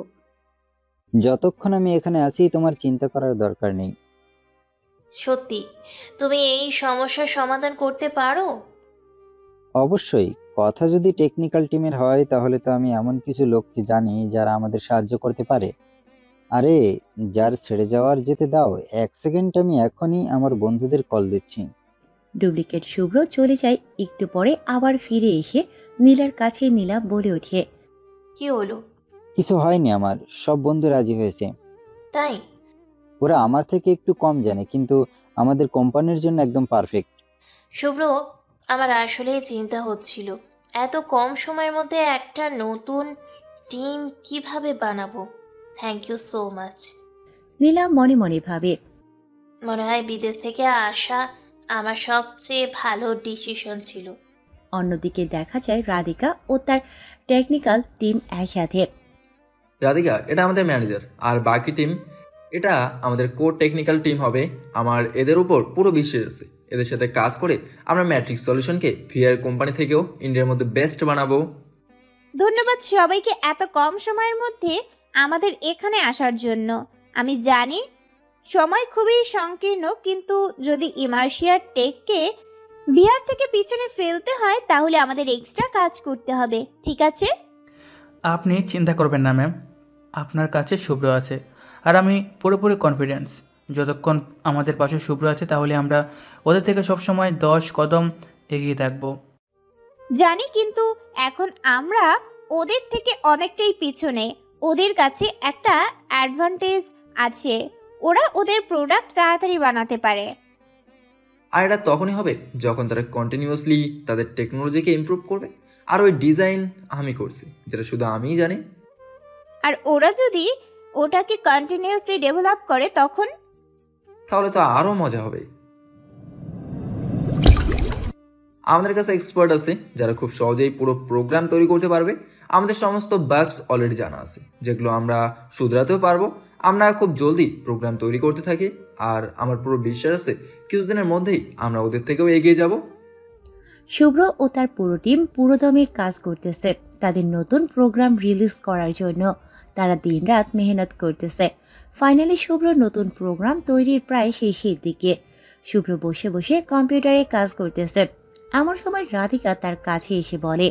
যতক্ষণ আমি এখানে আছি তোমার চিন্তা করার দরকার নেই। সত্যি তুমি এই সমস্যার সমাধান করতে পারো? অবশ্যই, কথা যদি টেকনিক্যাল টিমের হয় তাহলে তো আমি এমন কিছু লোককে জানি যারা আমাদের সাহায্য করতে পারে। আরে, যার ছেড়ে যাওয়ার যেতে দাও, 1 সেকেন্ড, আমি এখনই আমার বন্ধুদের কল দিচ্ছি। ডুপ্লিকেট শুভ্র চলে যায়। একটু পরে আবার ফিরে এসে নীলার কাছে নীলা বলে ওঠে, কি হলো? কিছু হয়নি, আমার সব বন্ধু রাজি হয়েছে। তাই? ওরা আমার থেকে একটু কম জানে, কিন্তু আমাদের কোম্পানির জন্য একদম পারফেক্ট। শুভ্র, আমার আসলেই চিন্তা হচ্ছিল এত কম সময়ের মধ্যে একটা নতুন টিম কিভাবে বানাবো। Thank you so much. Nila মনে মনে ভাবে, মনে হয় বিদেশ থেকে আসা আমার সবচেয়ে ভালো ডিসিশন ছিল। অন্যদিকে দেখা যায় রাধিকা ও তার টেকনিক্যাল টিম একসাথে। রাধিকা, এটা আমাদের ম্যানেজার, আর বাকি টিম এটা আমাদের কোর টেকনিক্যাল টিম হবে। আমার এদের উপর পুরো বিশ্বাস আছে। এদের সাথে কাজ করে আমরা ম্যাট্রিক্স সলিউশনকে ভিআর কোম্পানি থেকেও ইন্ডিয়ার মধ্যে বেস্ট বানাবো। ধন্যবাদ সবাইকে এত কম সময়ের মধ্যে আমাদের এখানে আসার জন্য। আমি জানি সময় খুবই সংকীর্ণ, কিন্তু যদি ইমার্শিয়া টেককে ভিআর থেকে পিছনে ফেলতে হয় তাহলে আমাদের এক্সট্রা কাজ করতে হবে, ঠিক আছে? আপনি চিন্তা করবেন না ম্যাম, আপনার কাছে শুভ্র আছে, আর আমি পুরোপুরি কনফিডেন্স। যতক্ষণ আমাদের পাশে শুভ্র আছে তাহলে আমরা ওদের থেকে সবসময় 10 কদম এগিয়ে থাকবো। জানি, কিন্তু এখন আমরা ওদের থেকে অনেকটাই পিছনে। ওদের কাছে একটা অ্যাডভান্টেজ আছে, ওরা ওদের প্রোডাক্ট তাড়াতাড়ি বানাতে পারে। আর এটা তখনই হবে যখন তারা কন্টিনিউয়াসলি তাদের টেকনোলজিকে ইমপ্রুভ করবে। আর ওই ডিজাইন আমি করছি, যেটা শুধু আমিই জানি। আর ওরা যদি ওটাকে কন্টিনিউয়াসলি ডেভেলপ করে তখন তাহলে তো আরও মজা হবে। আমাদের কাছে এক্সপার্ট আছে যারা খুব সহজেই পুরো প্রোগ্রাম তৈরি করতে পারবে। আমাদের সমস্ত বাগস অলরেডি জানা আছে, যেগুলো আমরা শুধরাতেও পারবো। আমরা খুব জলদি প্রোগ্রাম তৈরি করতে থাকি, আর আমার পুরো বিশ্বাস আছে কিছুদিনের মধ্যেই আমরা ওদের থেকেও এগিয়ে যাব। শুভ্র ও তার পুরো টিম পুরোদমে কাজ করতেছে তাদের নতুন প্রোগ্রাম রিলিজ করার জন্য। তারা দিনরাত মেহনত করতেছে। ফাইনালি শুভ্র নতুন প্রোগ্রাম তৈরির প্রায় শেষের দিকে। শুভ্র বসে বসে কম্পিউটারে কাজ করতেছে। এমন সময় রাধিকা তার কাছে এসে বলে,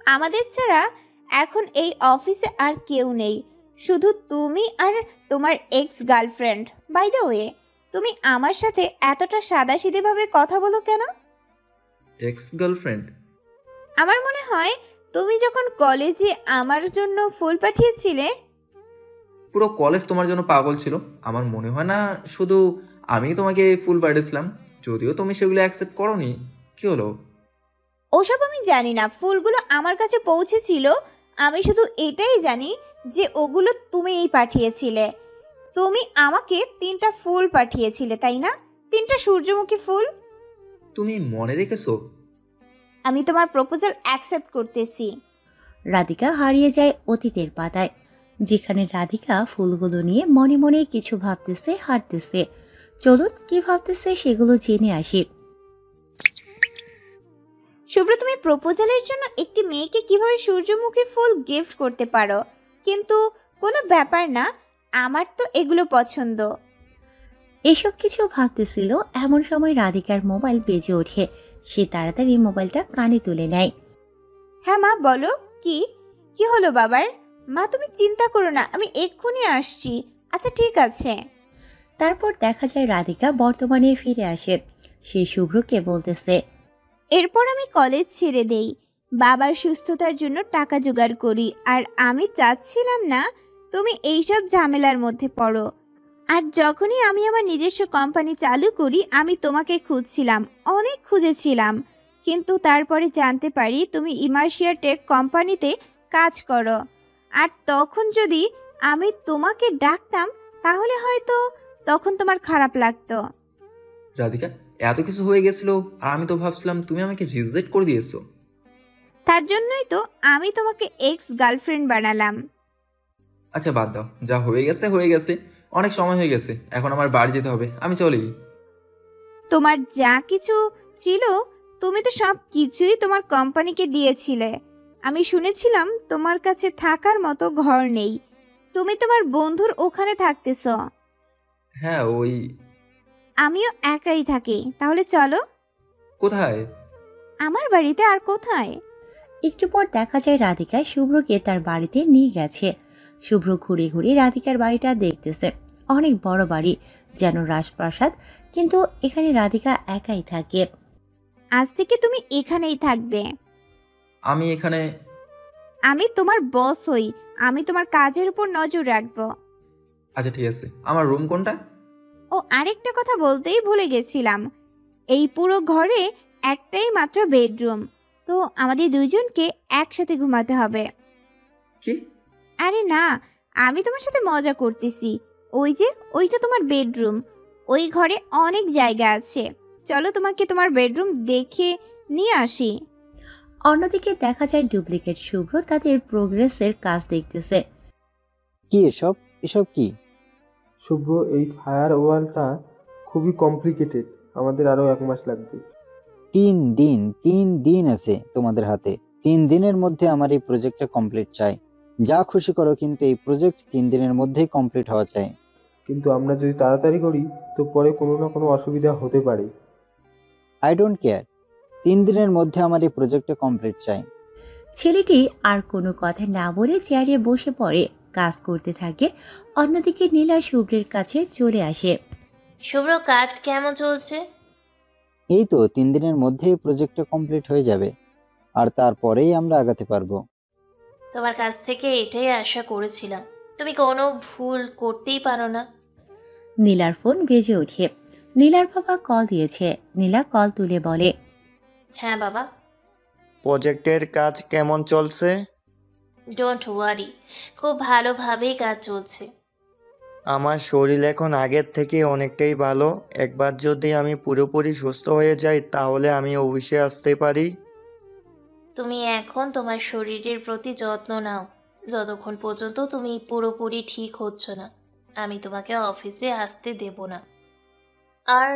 আমাদের ছাড়া এখন এই অফিসে আর কেউ নেই, শুধু তুমি আর তোমার ex girlfriend. By the way, তুমি আমার সাথে এতটা সাদাসিধেভাবে কথা বলো কেন? Ex girlfriend? আমার মনে হয় তুমি যখন কলেজে আমার জন্য ফুল পাঠিয়েছিলে। পুরো কলেজ তোমার জন্য পাগল ছিল। আমার মনে হয় না শুধু আমি তোমাকে ফুল পাঠিয়েছিলাম, যদিও তুমি সেগুলো অ্যাকসেপ্ট করোনি। কি হলো? ওসব আমি জানি না, ফুলগুলো আমার কাছে পৌঁছেছিল। আমি শুধু এটাই জানি যে ওগুলো তুমিই পাঠিয়েছিলে। তুমি আমাকে 3টা ফুল পাঠিয়েছিলে, তাই না? 3টা সূর্যমুখী ফুল। তুমি মনে রেখেছো? আমি তোমার প্রপোজাল অ্যাকসেপ্ট করতেছি। রাধিকা হারিয়ে যায় অতীতের পাতায়, যেখানে রাধিকা ফুলগুলো নিয়ে মনে মনে কিছু ভাবতেছে, হাঁটতেছে। চলুন কি ভাবতেছে সেগুলো জেনে আসি। শুভ্র, তুমি প্রপোজালের জন্য একটি মেয়েকে কিভাবে সূর্যমুখী ফুল গিফট করতে পারো? কিন্তু কোনো ব্যাপার না, আমার তো এগুলো পছন্দ। এসব কিছু ভাবতেছিল এমন সময় রাধিকার মোবাইল বেজে ওঠে। সে তাড়াতাড়ি মোবাইলটা কানে তুলে নেয়। হ্যাঁ মা, বলো। কি কি হলো বাবার? মা তুমি চিন্তা করো না, আমি এক্ষুনি আসছি। আচ্ছা ঠিক আছে। তারপর দেখা যায় রাধিকা বর্তমানে ফিরে আসে। সে শুভ্রকে বলতেছে, এরপর আমি কলেজ ছেড়ে দেই, বাবার সুস্থতার জন্য টাকা জোগাড় করি। আর আমি চাচ্ছিলাম না তুমি এইসব ঝামেলার মধ্যে পড়ো। আর যখনই আমি আমার নিজস্ব কোম্পানি চালু করি, আমি তোমাকে খুঁজছিলাম, অনেক খুঁজেছিলাম। কিন্তু তারপরে জানতে পারি তুমি ইমার্শিয়া টেক কোম্পানিতে কাজ করো। আর তখন যদি আমি তোমাকে ডাকতাম তাহলে হয়তো তখন তোমার খারাপ লাগতো। রাধিকা, এত কিছু হয়ে গেছিল আর আমি তো ভাবছিলাম তুমি আমাকে রিজেক্ট করে দিয়েছো। তার জন্যই তো আমি তোমাকে এক্স গার্লফ্রেন্ড বানালাম। আচ্ছা বাদ দাও, যা হয়ে গেছে হয়ে গেছে, অনেক সময় হয়ে গেছে, এখন আমার বাড়ি যেতে হবে, আমি চলি। তোমার যা কিছু ছিল তুমি তো সব কিছুই তোমার কোম্পানিকে দিয়েছিলে। আমি শুনেছিলাম তোমার কাছে থাকার মতো ঘর নেই, তুমি তোমার বন্ধুর ওখানে থাকতেছ। হ্যাঁ, ওই। আমিও একাই থাকি, তাহলে চলো। কোথায়? আমার বাড়িতে। আর কোথায়? একটু পর দেখা যায় রাধিকা শুভ্রকে তার বাড়িতে নিয়ে গেছে। শুভ্র ঘুরে ঘুরে রাধিকার বাড়িটা দেখতেছে। অনেক বড় বাড়ি, যেন রাজপ্রাসাদ, কিন্তু এখানে রাধিকা একাই থাকে। আজ থেকে তুমি এখানেই থাকবে। আমি এখানে? আমি তোমার বস হই, আমি তোমার কাজের উপর নজর রাখবো। আচ্ছা ঠিক আছে, আমার রুম কোনটা? ও আরেকটা কথা বলতেই ভুলে গেছিলাম, এই পুরো ঘরে একটাই মাত্র বেডরুম, তো আমাদের দুইজনকে একসাথে ঘুমাতে হবে। কি? আরে না, আমি তোমার সাথে মজা করতেছি। ওই যে ওইটা তোমার বেডরুম, ওই ঘরে অনেক জায়গা আছে। চলো তোমাকে তোমার বেডরুম দেখে নিয়ে আসি। অন্যদিকে দেখা যায় ডুপ্লিকেট শুভ্র তাদের প্রোগ্রেসের কাজ দেখতেছে। কি এসব এসব কি? শুভ্র, এই ফায়ার ওয়ালটা খুবই কমপ্লিকেটেড, আমাদের আরও 1 মাস লাগবে। 3 দিন আছে তোমাদের হাতে। 3 দিনের মধ্যে আমার এই প্রজেক্টটা কমপ্লিট চাই। যা খুশি করো, কিন্তু এই প্রজেক্ট 3 দিনের মধ্যেই কমপ্লিট হওয়া চাই। কিন্তু আমরা যদি তাড়াতাড়ি করি তো পরে কোনো না কোনো অসুবিধা হতে পারে। আই ডোন্ট কেয়ার, 3 দিনের মধ্যে আমার এই প্রজেক্টটা কমপ্লিট চাই। ছেলেটি আর কোনো কথা না বলে চেয়ারে বসে পড়ে, কাজ করতে থাকে। অন্যদিকে নীলা শুভ্রের কাছে চলে আসে। শুভ্র, কাজ কেমন চলছে? এই তো 3 দিনের মধ্যে এই প্রজেক্টটা কমপ্লিট হয়ে যাবে, আর তারপরেই আমরা আগাতে পারবো। তোমার কাছ থেকে এটাই আশা করেছিলাম, তুমি কোনো ভুল করতেই পারো না। নীলার ফোন বেজে ওঠে। নীলার বাবা কল দিয়েছে। নীলা কল তুলে বলে, হ্যাঁ বাবা। প্রজেক্টের কাজ কেমন চলছে? ডোন্ট ওয়ারি, খুব ভালোভাবেই কাজ চলছে। আমার শরীর এখন আগের থেকে অনেকটাই ভালো। একবার যদি আমি পুরোপুরি সুস্থ হয়ে যাই তাহলে আমি অফিসে আসতে পারি। তুমি এখন তোমার শরীরের প্রতি যত্ন নাও, যতক্ষণ পর্যন্ত তুমি পুরোপুরি ঠিক হচ্ছ না আমি তোমাকে অফিসে আসতে দেব না। আর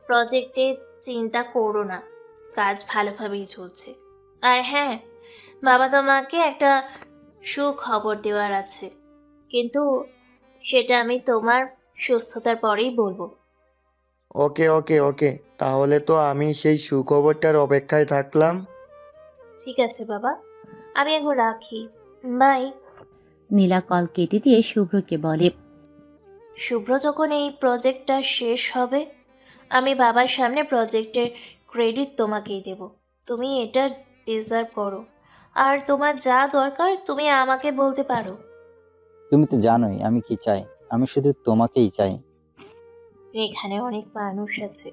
প্রজেক্টে চিন্তা করো না, কাজ ভালোভাবেই চলছে। আর হ্যাঁ, বাবা তোমাকে একটা সুখবর দেওয়ার আছে, কিন্তু সেটা আমি তোমার সুস্থতার পরেই বলবো। ওকে ওকে ওকে, তাহলে তো আমি সেই সুখবরটার অপেক্ষায় থাকলাম। ঠিক আছে বাবা, আমি এখন রাখি, বাই। নীলা কল কেটে দিয়ে শুভ্রকে বলে, শুভ্র যখন এই প্রজেক্টটা শেষ হবে আমি বাবার সামনে প্রজেক্টের ক্রেডিট তোমাকেই দেব। তুমি এটা ডিজার্ভ করো, আর তোমার যা দরকার তুমি আমাকে বলতে পারো। তুমি তো জানোই আমি কি চাই, আমি শুধু তোমাকেই চাই। এখানে অনেক মানুষ আছে,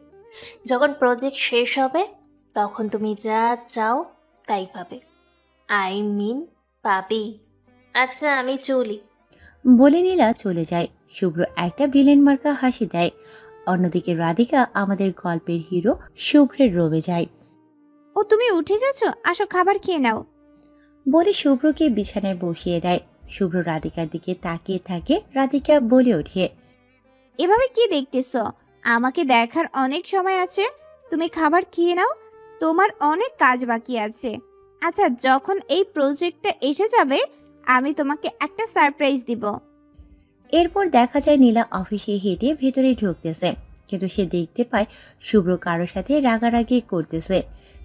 যখন প্রজেক্ট শেষ হবে তখন তুমি যা চাও তাই পাবে। আই মিন পাবেই। আচ্ছা আমি চলি। বলে নীলা চলে যায়। শুভ্র একটা ভিলেন মার্কা হাসি দেয়। অন্যদিকে রাধিকা আমাদের গল্পের হিরো শুভ্রের রোবে যায়। ও তুমি উঠে গেছো, আসো খাবার খেয়ে নাও বলে শুভ্রকে বিছানায় বসিয়ে দেয়। শুভ্র রাধিকার দিকে তাকিয়ে থাকে। রাধিকা বলে ওঠে, এভাবে কি দেখতেছো? আমাকে দেখার অনেক সময় আছে, তুমি খাবার খেয়ে নাও, তোমার অনেক কাজ বাকি আছে। আচ্ছা, যখন এই প্রজেক্টটা এসে যাবে আমি তোমাকে একটা সারপ্রাইজ দিব। এরপর দেখা যায় নীলা অফিসে হেঁটে ভেতরে ঢুকতেছে, কিন্তু সে দেখতে পায় শুভ্র কারোর সাথে রাগারাগি করতেছে।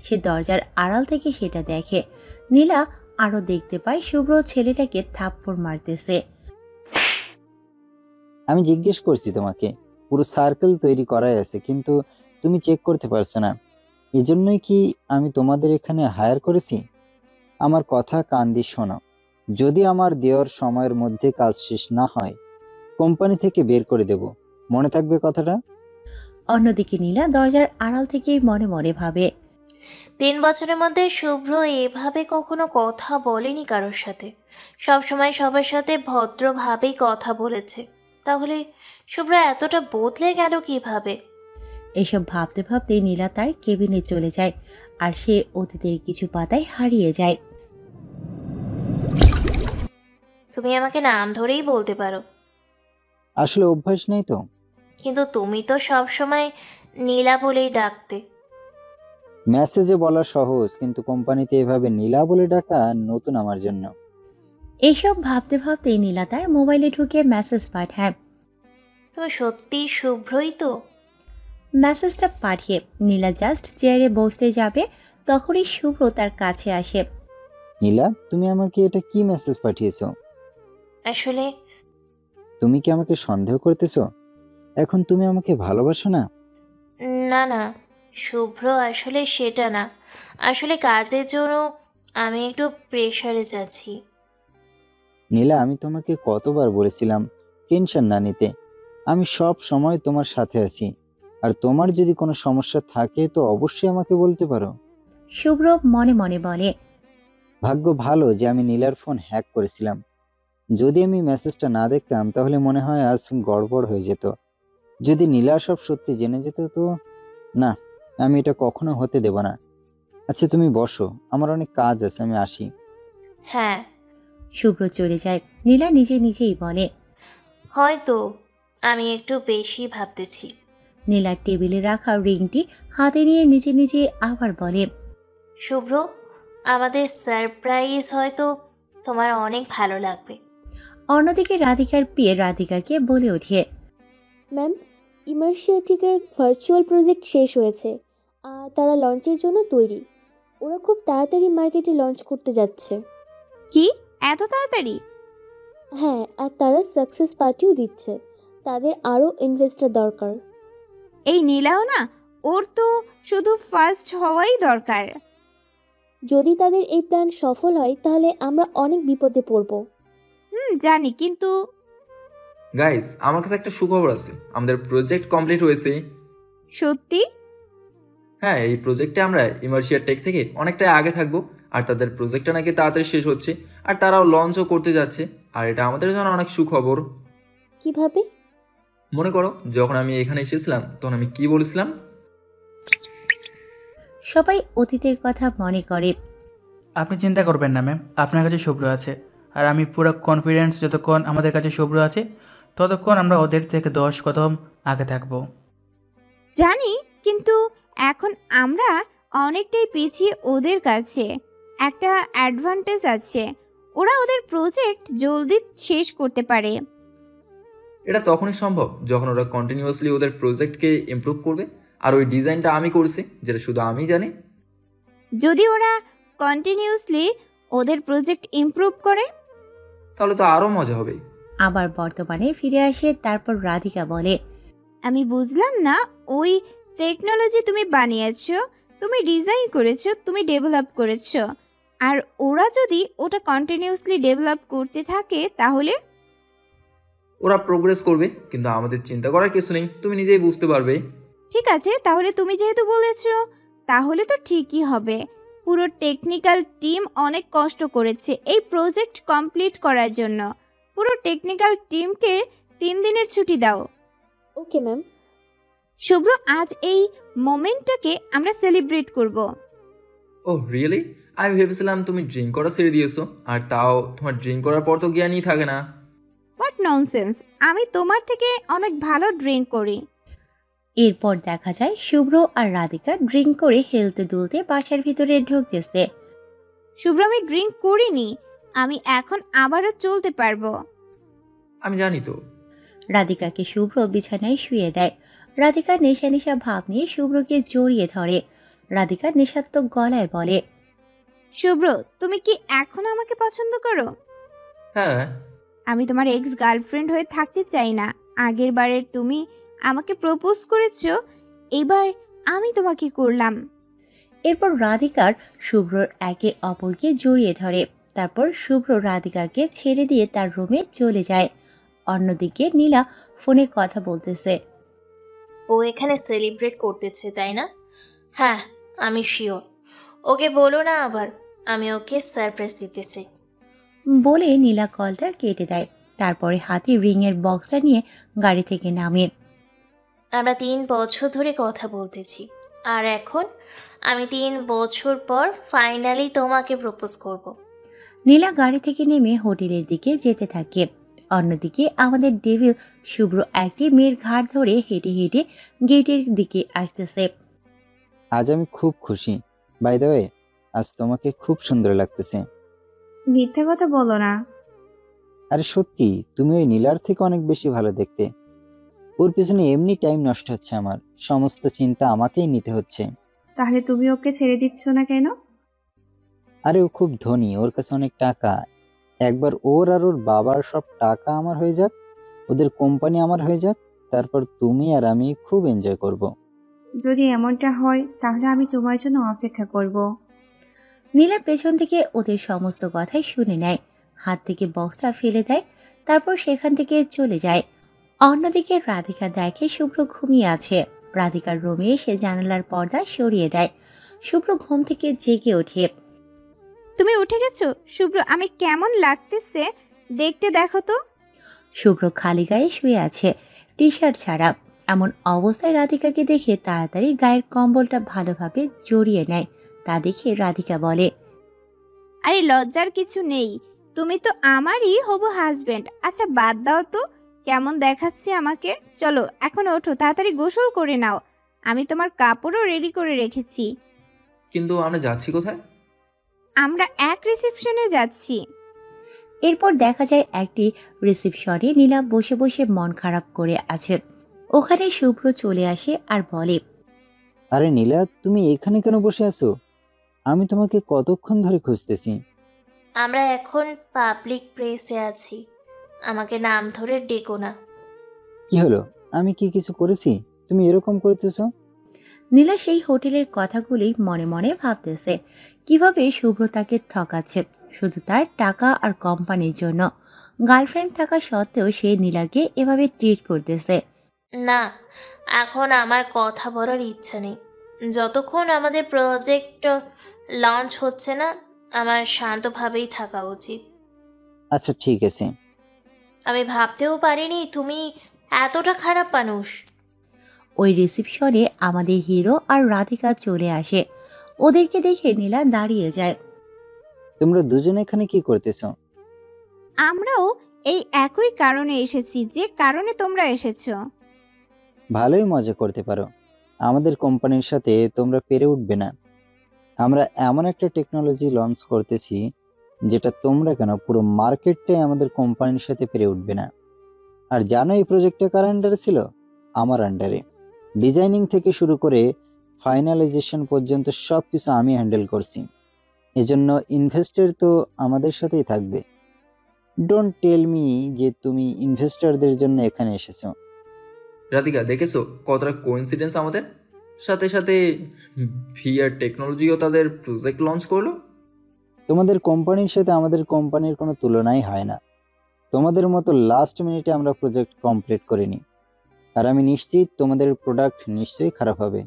সে দরজার আড়াল থেকে সেটা দেখে। নীলা আরও দেখতে পায় শুভ্র ছেলেটাকে থাপ্পড় মারতেছে। আমি জিজ্ঞেস করছি তোমাকে, পুরো সার্কেল তৈরি করাই আছে কিন্তু তুমি চেক করতে পারছো না, এজন্যই কি আমি তোমাদের এখানে হায়ার করেছি? আমার কথা কান দিয়ে শোনো, যদি আমার দেওয়ার সময়ের মধ্যে কাজ শেষ না হয় কোম্পানি থেকে বের করে দেব, মনে থাকবে কথাটা? অন্যদিকে নীলা দরজার আড়াল থেকেই মনে মনে ভাবে, 3 বছরের মধ্যে শুভ্র এভাবে কখনো কথা বলেনি কারোর সাথে, সবসময় সবার সাথে ভদ্রভাবেই কথা বলেছে। তাহলে শুভ্র এতটা বদলে গেল কিভাবে? এসব ভাবতে ভাবতে নীলা তার কেবিনে চলে যায়, আর সে অতীতের কিছু পাতায় হারিয়ে যায়। তুমি আমাকে নাম ধরেই বলতে পারো। আসলে অভ্যাস নেই তো। কিন্তু তুমি তো সব সময় নীলা বলেই ডাকতে। মেসেজে বলা সহজ, কিন্তু কোম্পানিতে এভাবে নীলা বলে ডাকা নতুন আমার জন্য। এসব ভাবতে ভাবতে নীলা তার মোবাইলে ঢুকে মেসেজ পাঠায়। তুমি সত্যি শুভ্রই তো? মেসেজটা পাঠিয়ে নীলা জাস্ট চেয়ারে বসতে যাবে, তখনই শুভ্র তার কাছে আসে। নীলা, তুমি আমাকে এটা কি মেসেজ পাঠিয়েছো? আসলে তুমি কি আমাকে সন্দেহ করতেছো? এখন তুমি আমাকে ভালোবাসো না? না না শুভ্র, আসলে সেটা না। আসলে কাজের জন্য আমি একটু প্রেশারে যাচ্ছি। নীলা, আমি তোমাকে কতবার বলেছিলাম টেনশন না নিতে, আমি সব সময় তোমার সাথে আছি, আর তোমার যদি কোনো সমস্যা থাকে তো অবশ্যই আমাকে বলতে পারো। শুভ্র মনে মনে বলে, ভাগ্য ভালো যে আমি নীলার ফোন হ্যাক করেছিলাম, যদি আমি মেসেজটা না দেখতাম তাহলে মনে হয় আজ গড়বড় হয়ে যেত। যদি নীলা সব সত্যি জেনে যেত তো না, আমি এটা কখনো হতে দেব না। আচ্ছা তুমি বসো, আমার অনেক কাজ আছে, আমি আসি। হ্যাঁ। শুভ্র চলে যায়। নীলা নিজে নিজেই বলে, হয়তো আমি একটু বেশি ভাবতেছি। নীলার টেবিলে রাখা রিংটি হাতে নিয়ে নিজে নিজে আবার বলে, শুভ্র, আমাদের সারপ্রাইজ হয়তো তোমার অনেক ভালো লাগবে। অন্যদিকে রাধিকার পিয়ে রাধিকাকে বলে ওঠে, ম্যাম, ইমার্শিয়াটিকের ভার্চুয়াল প্রজেক্ট শেষ হয়েছে আর তারা লঞ্চের জন্য তৈরি। ওরা খুব তাড়াতাড়ি মার্কেটে লঞ্চ করতে যাচ্ছে। কি এত তাড়াতাড়ি? হ্যাঁ, আর তারা সাকসেস পার্টিও দিচ্ছে। তাদের আরও ইনভেস্টর দরকার। এই নীলাও না, ওর তো শুধু ফার্স্ট হওয়াই দরকার। যদি তাদের এই প্ল্যান সফল হয় তাহলে আমরা অনেক বিপদে পড়ব। জানি, কিন্তু গাইস, আমার কাছে একটা সুখবর আছে, আমাদের প্রজেক্ট কমপ্লিট হয়েছে। সত্যি? হ্যাঁ, এই প্রজেক্টে আমরা ইমার্শিয়া টেক থেকে অনেকটাই আগে থাকবো, আর তাদের প্রজেক্টটা নাকি তাড়াতাড়ি শেষ হচ্ছে, আর তারাও লঞ্চও করতে যাচ্ছে, আর এটা আমাদের জন্য অনেক সুখবর। কিভাবে? মনে করো যখন আমি এখানে এসেছিলাম তখন আমি কি বলেছিলাম? সবাই অতীতের কথা মনে করে। আপনি চিন্তা করবেন না ম্যাম, আপনার কাছে শুভ্র আছে, আর আমি পুরো কনফিডেন্স যতক্ষণ আমাদের কাছে শুভ্র আছে ততক্ষণ আমরা ওদের থেকে 10 কদম আগে থাকবো। জানি, কিন্তু এখন আমরা অনেকটাই পিছিয়ে ওদের কাছে। একটা অ্যাডভান্টেজ আছে, ওরা ওদের প্রজেক্ট জলদি শেষ করতে পারে। এটা তখনই সম্ভব যখন ওরা কন্টিনিউয়াসলি ওদের প্রজেক্টকে ইমপ্রুভ করবে। আর ওই ডিজাইনটা আমি করছি, যেটা শুধু আমি জানি। যদি ওরা কন্টিনিউয়াসলি ওদের প্রজেক্ট ইমপ্রুভ করে তাহলে তো আরও মজা হবে। আবার বর্তমানে ফিরে আসে, তারপর রাধিকা বলে, আমি বুঝলাম না, ওই টেকনোলজি তুমি বানিয়েছো, তুমি ডিজাইন করেছো, তুমি ডেভেলপ করেছো, আর ওরা যদি ওটা কন্টিনিউয়াসলি ডেভেলপ করতে থাকে তাহলে ওরা প্রোগ্রেস করবে, কিন্তু আমাদের চিন্তা করার কিছু নেই, তুমি নিজেই বুঝতে পারবে। ঠিক আছে, তাহলে তুমি যেহেতু বলেছো তাহলে তো ঠিকই হবে। পুরো টেকনিক্যাল টিম অনেক কষ্ট করেছে এই প্রজেক্ট কমপ্লিট করার জন্য। পুরো টেকনিক্যাল টিমকে 3 দিনের ছুটি দাও। Okay ma'am. শুভ্র, আজ এই মোমেন্টটাকে আমরা সেলিব্রেট করব। Oh really? আমি ভেবেছিলাম তুমি ড্রিঙ্ক করা ছেড়ে দিয়েছো, আর তাও তোমার ড্রিঙ্ক করার পর তো জ্ঞানই থাকে না। হোয়াট ননসেন্স, আমি তোমার থেকে অনেক ভালো ড্রিঙ্ক করি। এরপর দেখা যায় শুভ্র আর রাধিকা ড্রিঙ্ক করে হেলতে দুলতে বাসার ভিতরে ঢুকতেছে। শুভ্র, আমি ড্রিঙ্ক করিনি, আমি এখন আবারও চলতে পারবো। আমি জানি তো। রাধিকাকে শুভ্র বিছানায় শুয়ে দেয়। রাধিকা নেশা নেশা ভাব নিয়ে শুভ্রকে জড়িয়ে ধরে। রাধিকা নেশাত্মক গলায় বলে, শুভ্র, তুমি কি এখন আমাকে পছন্দ করো? হ্যাঁ। আমি তোমার এক্স গার্লফ্রেন্ড হয়ে থাকতে চাই না। আগের বারের তুমি আমাকে প্রপোজ করেছো, এবার আমি তোমাকে করলাম। এরপর রাধিকার শুভ্রর একে অপরকে জড়িয়ে ধরে। তারপর শুভ্র রাধিকাকে ছেড়ে দিয়ে তার রুমে চলে যায়। অন্যদিকে নীলা ফোনে কথা বলতেছে। ও এখানে সেলিব্রেট করতেছে, তাই না? হ্যাঁ, আমি শিওর। ওকে বলো না আবার, আমি ওকে সারপ্রাইজ দিতে চাই। বলে নীলা কলটা কেটে দেয়। তারপরে হাতে রিংয়ের বক্সটা নিয়ে গাড়ি থেকে নামে। আমরা 3 বছর ধরে কথা বলতেছি, আর এখন আমি 3 বছর পর ফাইনালি তোমাকে প্রপোজ করব। নীলা গাড়ি থেকে নেমে হোটেলের দিকে যেতে থাকে। অন্যদিকে আমাদের ডেভিল শুভ্র একটি মেয়ের ঘাট ধরে হেঁটে হেঁটে গেটের দিকে আসতেছে। আজ আমি খুব খুশি। বাই দ্য ওয়ে, আজ তোমাকে খুব সুন্দর লাগতেছে। মিথ্যা কথা বলো না। আরে সত্যি, তুমি ওই নীলার থেকে অনেক বেশি ভালো দেখতে। ওর পিছনে এমনি টাইম নষ্ট হচ্ছে আমার, সমস্ত চিন্তা আমাকেই নিতে হচ্ছে। তাহলে তুমি ওকে ছেড়ে দিচ্ছ না কেন? আরে ও খুব ধনী, ওর কাছে অনেক টাকা। একবার ওর আর ওর বাবার সব টাকা আমার হয়ে যাক, ওদের কোম্পানি আমার হয়ে যাক, তারপর তুমি আর আমি খুব এনজয় করব। যদি এমনটা হয় তাহলে আমি তোমার জন্য অপেক্ষা করব। নীলা পেছন থেকে ওদের সমস্ত কথাই শুনে নেয়, হাত থেকে বক্সটা ফেলে দেয়, তারপর সেখান থেকে চলে যায়। অন্যদিকে রাধিকা দেখে শুভ্র ঘুমিয়ে আছে। রাধিকার রুমে এসে জানালার পর্দা সরিয়ে দেয়। শুভ্র ঘুম থেকে জেগে ওঠে। তুমি উঠে গেছো? শুভ্র, আমি কেমন লাগতেছে দেখতে, দেখো তো। শুভ্র খালি গায়ে শুয়ে আছে, টি শার্ট ছাড়া। এমন অবস্থায় রাধিকাকে দেখে তাড়াতাড়ি গায়ের কম্বলটা ভালোভাবে জড়িয়ে নেয়। তা দেখে রাধিকা বলে, আরে লজ্জার কিছু নেই, তুমি তো আমারই হবু হাজবেন্ড। আচ্ছা বাদ দাও তো, কেমন দেখাচ্ছে আমাকে। চলো এখন ওঠো, তাড়াতাড়ি গোসল করে নাও, আমি তোমার কাপড়ও রেডি করে রেখেছি। কিন্তু আমরা যাচ্ছি কোথায়? আমরা এক রিসেপশনে যাচ্ছি। এরপর দেখা যায় একটি রিসেপশনে নীলা বসে বসে মন খারাপ করে আছে। ওখানে শুভ্র চলে আসে আর বলে, আরে নীলা, তুমি এখানে কেন বসে আছো? আমি তোমাকে কতক্ষণ ধরে খুঁজতেছি। আমরা এখন পাবলিক প্লেসে আছি, আমাকে নাম ধরে ডেকো না। কি হলো? আমি কি কিছু করেছি তুমি এরকম করতেছো? নীলা সেই হোটেলের কথাগুলি মনে মনে ভাবতেছে, কিভাবে শুভ্র তাকে ঠকাচ্ছে শুধু তার টাকা আর কোম্পানির জন্য। গার্লফ্রেন্ড থাকা সত্ত্বেও সে নীলাকে এভাবে ট্রিট করতেছে। না, এখন আমার কথা বলার ইচ্ছা নেই। যতক্ষণ আমাদের প্রজেক্ট লঞ্চ হচ্ছে না, আমার শান্তভাবেই থাকা উচিত। আচ্ছা ঠিক আছে। আমি ভাবতেও পারিনি তুমি এতটা খারাপ মানুষ। ওই রিসেপশনে আমাদের হিরো আর রাধিকা চলে আসে। ওদেরকে দেখে নীলা দাঁড়িয়ে যায়। তোমরা দুজনে এখানে কি করতেছো? আমরাও এই একই কারণে এসেছি যে কারণে তোমরা এসেছো। ভালোই মজা করতে পারো, আমাদের কোম্পানির সাথে তোমরা পেরে উঠবে না। আমরা এমন একটা টেকনোলজি লঞ্চ করতেছি যেটা তোমরা কেন পুরো মার্কেটটাই আমাদের কোম্পানির সাথে পেরে উঠবে না। আর জানো এই প্রজেক্টটা কার আন্ডারে ছিল? আমার আন্ডারে। ডিজাইনিং থেকে শুরু করে ফাইনালাইজেশন পর্যন্ত সব কিছু আমি হ্যান্ডেল করছি। এজন্য ইনভেস্টর তো আমাদের সাথেই থাকবে। ডোন্ট টেল মি যে তুমি ইনভেস্টরদের জন্য এখানে এসেছো। রাধিকা, দেখেছো কতটা কোইন্সিডেন্স আমাদের সাথে সাথে ভিআর টেকনোলজিও তাদের প্রজেক্ট লঞ্চ করলো। তোমাদের কোম্পানির সাথে আমাদের কোম্পানির কোনো তুলনাই হয় না। তোমাদের মতো লাস্ট মিনিটে আমরা প্রজেক্ট কমপ্লিট করিনি। আর আমি নিশ্চিত তোমাদের প্রোডাক্ট নিশ্চয়ই খারাপ হবে।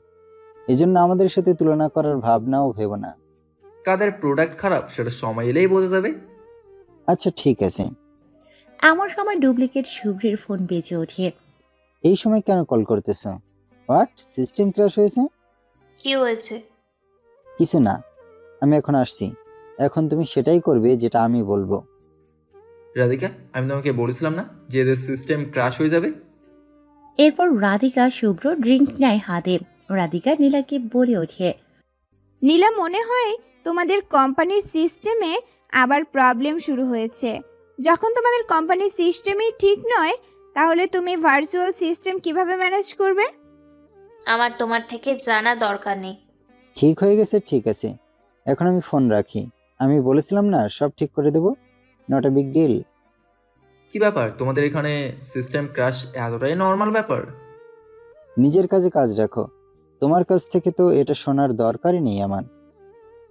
এজন্য আমাদের সাথে তুলনা করার ভাবনাও ভেবো না। কাদের প্রোডাক্ট খারাপ সেটা সময় এলেই বোঝা যাবে। আচ্ছা ঠিক আছে। এমন সময় ডুপ্লিকেট শুভ্রের ফোন বেজে ওঠে। এই সময় কেন কল করতেছো? হোয়াট, সিস্টেম ক্র্যাশ হয়েছে? কি হয়েছে? কিছু না, আমি এখন আসছি। এখন তুমি সেটাই করবে যেটা আমি বলবো। রাধিকা, আমি তোমাকে বলেছিলাম না যে এদের সিস্টেম ক্র্যাশ হয়ে যাবে। এরপর রাধিকা শুভ্র ড্রিঙ্ক নেয় হাতে। রাধিকা নীলাকে বলে ওঠে, নীলা, মনে হয় তোমাদের কোম্পানির সিস্টেমে আবার প্রবলেম শুরু হয়েছে। যখন তোমাদের কোম্পানির সিস্টেমই ঠিক নয়, তাহলে তুমি ভার্চুয়াল সিস্টেম কিভাবে ম্যানেজ করবে? আমার তোমার থেকে জানা দরকার নেই। ঠিক হয়ে গেছে, ঠিক আছে। এখন আমি ফোন রাখি। আমি বলেছিলাম না সব ঠিক করে দেবো। Not a big deal. কি ব্যাপার, তোমাদের এখানে সিস্টেম ক্র্যাশ এতটাই নর্মাল ব্যাপার? নিজের কাজে কাজ রাখো। তোমার কাছ থেকে তো এটা শোনার দরকারই নেই আমার।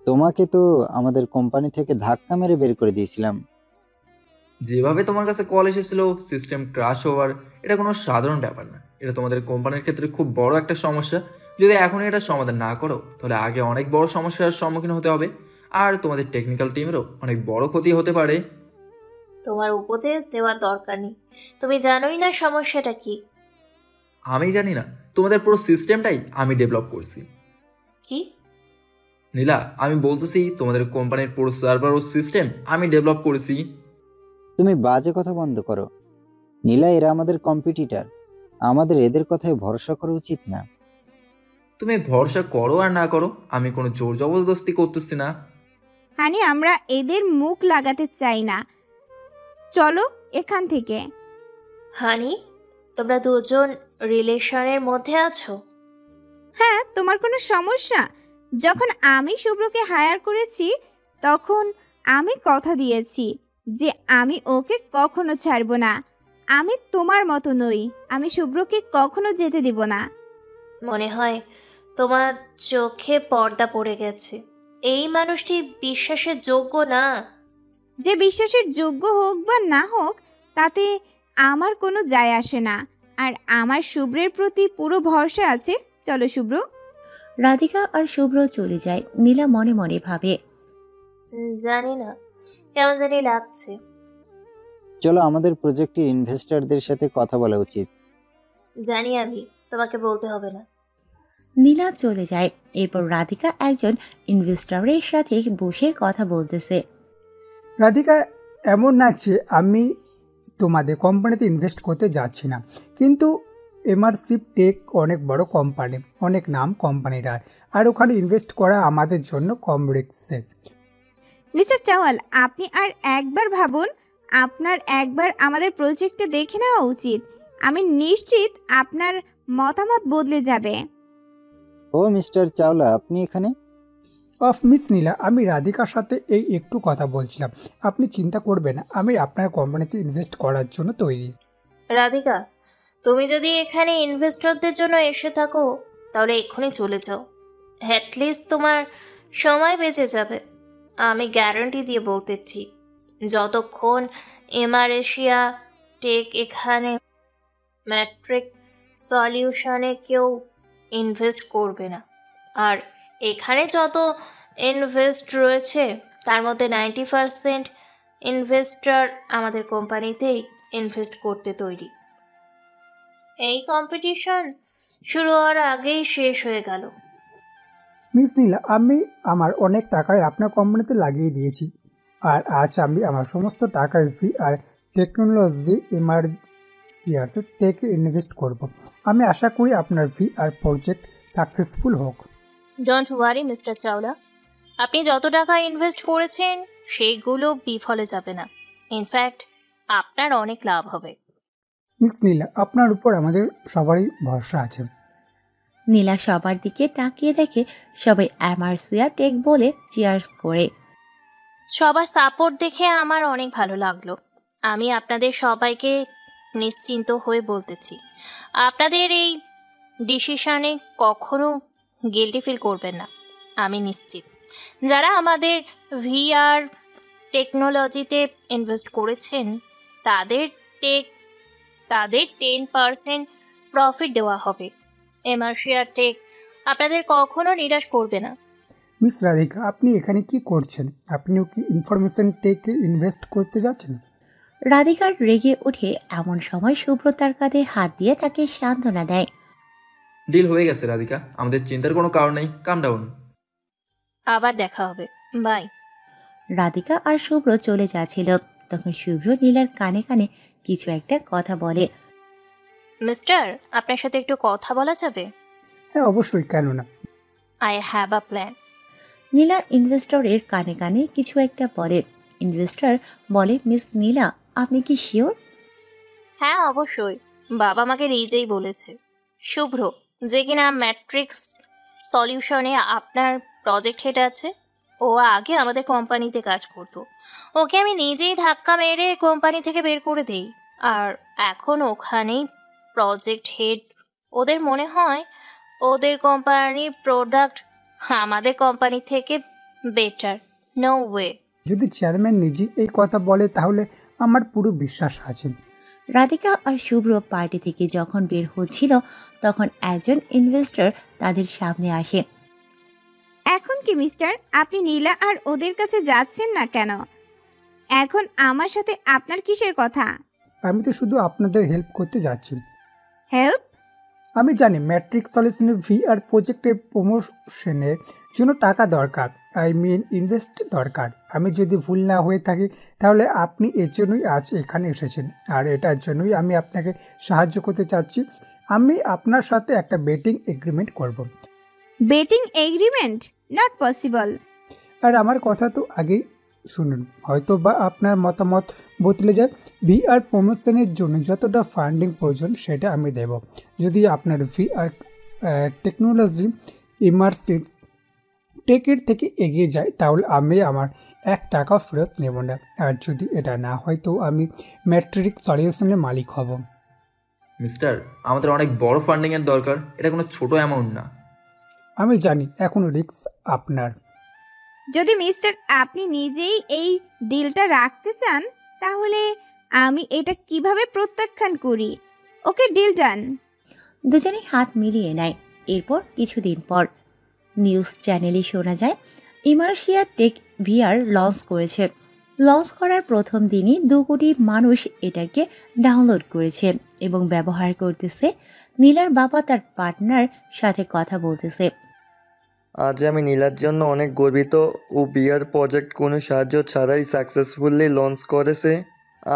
তোমাকে তো আমাদের কোম্পানি থেকে ধাক্কা মেরে বের করে দিয়েছিলাম। যেভাবে তোমার কাছে কল এসেছিল সিস্টেম ক্র্যাশ হওয়ার, এটা কোনো সাধারণ ব্যাপার না। এটা তোমাদের কোম্পানির ক্ষেত্রে খুব বড় একটা সমস্যা। যদি এখনই এটা সমাধান না করো তাহলে আগে অনেক বড় সমস্যার সম্মুখীন হতে হবে, আর তোমাদের টেকনিক্যাল টিমেরও অনেক বড় ক্ষতি হতে পারে। তোমার উপদেশ দেওয়ার দরকার নেই, তুমি জানোই না সমস্যাটা কি। আমি জানি না, তোমাদের পুরো সিস্টেমটাই আমি ডেভেলপ করছি। কি? নীলা, আমি বলতেছি তোমাদের কোম্পানির পুরো সার্ভার ও সিস্টেম আমি ডেভেলপ করেছি। তুমি বাজে কথা বন্ধ করো নীলা, এরা আমাদের কম্পিটিটর। আমাদের এদের কথায় ভরসা করা উচিত না। তুমি ভরসা করো আর না করো, আমি কোনো জোর জবরদস্তি করতেছি না। হানি, আমরা এদের মুখ লাগাতে চাই না। চলো এখান থেকে। হানি, তোমরা দুজন রিলেশনের মধ্যে আছো? হ্যাঁ, তোমার কোনো সমস্যা? যখন আমি শুভ্রকে হায়ার করেছি তখন আমি কথা দিয়েছি যে আমি ওকে কখনো ছাড়বো না। আমি তোমার মতো নই, আমি শুভ্রকে কখনো যেতে দিব না। মনে হয় তোমার চোখে পর্দা পড়ে গেছে। এই মানুষটি বিশ্বাসের যোগ্য না। যে বিশ্বাসের যোগ্য হোক বা না হোক তাতে আমার কোনো যায় আসে না। আর আমার শুভ্রের প্রতি পুরো ভরসা আছে। চলো শুভ্র। রাধিকা আর শুভ্র চলে যায়। নীলা মনে মনে ভাবে, জানি না, কেমন জানি লাগছে। চলো, আমাদের প্রজেক্টের ইনভেস্টরদের সাথে কথা বলা উচিত। জানি আমি, তোমাকে বলতে হবে না। নীলা চলে যায়। এরপর রাধিকা একজন ইনভেস্টরের সাথে বসে কথা বলতেছে। রাধিকা, এমন না যে আমি তোমাদের কোম্পানিতে ইনভেস্ট করতে যাচ্ছি না, কিন্তু এমআরসি টেক অনেক বড় কোম্পানি, অনেক নাম কোম্পানিটার, আর ওখানে ইনভেস্ট করা আমাদের জন্য কম রিস্কের। মিস্টার চাওয়াল, আপনি আর একবার ভাবুন। আপনার একবার আমাদের প্রজেক্টটা দেখে নেওয়া উচিত। আমি নিশ্চিত আপনার মতামত বদলে যাবে। ও মিস্টার চাওলা, আপনি এখানে? অফ মিস নীলা, আমি রাধিকার সাথে এই একটু কথা বলছিলাম। আপনি চিন্তা করবেন, আমি আপনার কোম্পানিতে ইনভেস্ট করার জন্য তৈরি। রাধিকা, তুমি যদি এখানে ইনভেস্টরদের জন্য এসে থাকো তাহলে এক্ষুনি চলে যাও। অ্যাটলিস্ট তোমার সময় বেঁচে যাবে। আমি গ্যারান্টি দিয়ে বলতেছি, যতক্ষণ এমআর এশিয়া টেক এখানে ম্যাট্রিক সলিউশনে কেউ ইনভেস্ট করবে না। আর এখানে যত ইনভেস্ট রয়েছে তার মধ্যে 90% ইনভেস্টর আমাদের কোম্পানিতেই ইনভেস্ট করতে তৈরি। এই কম্পিটিশন শুরু হওয়ার আগেই শেষ হয়ে গেল। মিস নীলা, আমি আমার অনেক টাকায় আপনার কোম্পানিতে লাগিয়ে দিয়েছি। আর আজ আমি আমার সমস্ত টাকার VR টেকনোলজি ইমার্সিয়াস টেকে ইনভেস্ট করব। আমি আশা করি আপনার VR প্রজেক্ট সাকসেসফুল হোক। ডোন্ট ওয়ারি মিস্টার চাওলা, আপনি যত টাকা ইনভেস্ট করেছেন সেইগুলো বিফলে যাবে না। ইনফ্যাক্ট আপনার অনেক লাভ হবে। মিস নীলা, আপনার উপর আমাদের সবারই ভরসা আছে। নীলা সবার দিকে তাকিয়ে দেখে সবাই অ্যামারসিয়া টেক বলে চিয়ার্স করে। সবার সাপোর্ট দেখে আমার অনেক ভালো লাগলো। আমি আপনাদের সবাইকে নিশ্চিন্ত হয়ে বলতেছি, আপনাদের এই ডিসিশনে কখনো গিল্টি ফিল করবেন না। আমি নিশ্চিত যারা আমাদের VR টেকনোলজিতে ইনভেস্ট করেছেন তাদের 10% প্রফিট দেওয়া হবে। এমারশিয়া টেক আপনাদের কখনো নিরাশ করবে না। মিস রাধিকা, আপনি এখানে কি করছেন? আপনিও কি ইনফরমেশন টেকে ইনভেস্ট করতে যাচ্ছেন? রাধিকার রেগে উঠে এমন সময় শুভ্র তার কাঁধে হাত দিয়ে তাকে সান্ত্বনা দেয়। ডিল হয়ে গেছে রাধিকা, আমাদের চিন্তার কোনো কারণ নেই, কাম ডাউন। আবার দেখা হবে, বাই। রাধিকা আর শুভ্র চলে যাচ্ছিল, তখন শুভ্র নীলার কানে কানে কিছু একটা কথা বলে। মিস্টার, আপনার সাথে একটু কথা বলা যাবে? হ্যাঁ অবশ্যই, কেন না। I have a plan. Nila ইনভেস্টরের কানে কানে কিছু একটা বলে। ইনভেস্টর বলে, মিস নীলা, আপনি কি শিওর? হ্যাঁ অবশ্যই, বাবা আমাকে নিজেই বলেছে। শুভ্র, যে কিনা ম্যাট্রিক্স সলিউশনে আপনার প্রজেক্ট হেড আছে, ও আগে আমাদের কোম্পানিতে কাজ করতো। ওকে আমি নিজেই ধাক্কা মেরে কোম্পানি থেকে বের করে দিই, আর এখন ওখানেই প্রজেক্ট হেড। ওদের মনে হয় ওদের কোম্পানির প্রোডাক্ট আমাদের কোম্পানি থেকে বেটার। No way. যদি চেয়ারম্যান নিজে এই কথা বলে তাহলে আমার পুরো বিশ্বাস আছে। রাধিকা আর শুভ্র পার্টি থেকে যখন বের হচ্ছিল তখন একজন ইনভেস্টর তাদের সামনে আসে। এখন কি মিস্টার, আপনি নীলা আর ওদের কাছে যাচ্ছেন না কেন? এখন আমার সাথে আপনার কিসের কথা? আমি তো শুধু আপনাদের হেল্প করতে যাচ্ছি। হেল্প? আমি জানি ম্যাট্রিক্স সলিউশনের VR প্রজেক্টের প্রমোশনের জন্য টাকা দরকার, ইনভেস্ট দরকার। আমি যদি ভুল না হয়ে থাকি তাহলে আপনি এর জন্যই আজ এখানে এসেছেন, আর এটার জন্যই আমি আপনাকে সাহায্য করতে চাচ্ছি। আমি আপনার সাথে একটা বেটিং এগ্রিমেন্ট করব। Betting agreement? Not possible. আর আমার কথা তো আগেই শুনুন, হয়তো বা আপনার মতামত বদলে যায়। VR প্রমোশনের জন্য যতটা ফান্ডিং প্রয়োজন সেটা আমি দেব। যদি আপনার VR টেকনোলজি ইমার্সিভ টেকের থেকে এগিয়ে যায় তাহলে আমি আমার 1 টাকা ফেরত নেব না, আর যদি এটা না হয় তো আমি ম্যাট্রিক্স সলিউশনের মালিক হব। মিস্টার, আমাদের অনেক বড় ফান্ডিংয়ের দরকার, এটা কোনো ছোট অ্যামাউন্ট না। আমি জানি, এখন রিস্ক আপনার। যদি মিস্টার আপনি নিজেই এই ডিলটা রাখতে চান তাহলে আমি এটা কিভাবে প্রত্যাখ্যান করি? ওকে, ডিল ডান। দুজনেই হাত মিলিয়ে নেয়। এরপর কিছুদিন পর নিউজ চ্যানেলে শোনা যায় ইমার্শিয়া টেক VR লঞ্চ করেছে। লঞ্চ করার প্রথম দিনই 2 কোটি মানুষ এটাকে ডাউনলোড করেছে এবং ব্যবহার করতেছে। নীলার বাবা তার পার্টনার সাথে কথা বলতেছে। আজ আমি নীলার জন্য অনেক গর্বিত। ও VR প্রজেক্ট কোনো সাহায্য ছাড়াই সাকসেসফুলি লঞ্চ করেছে।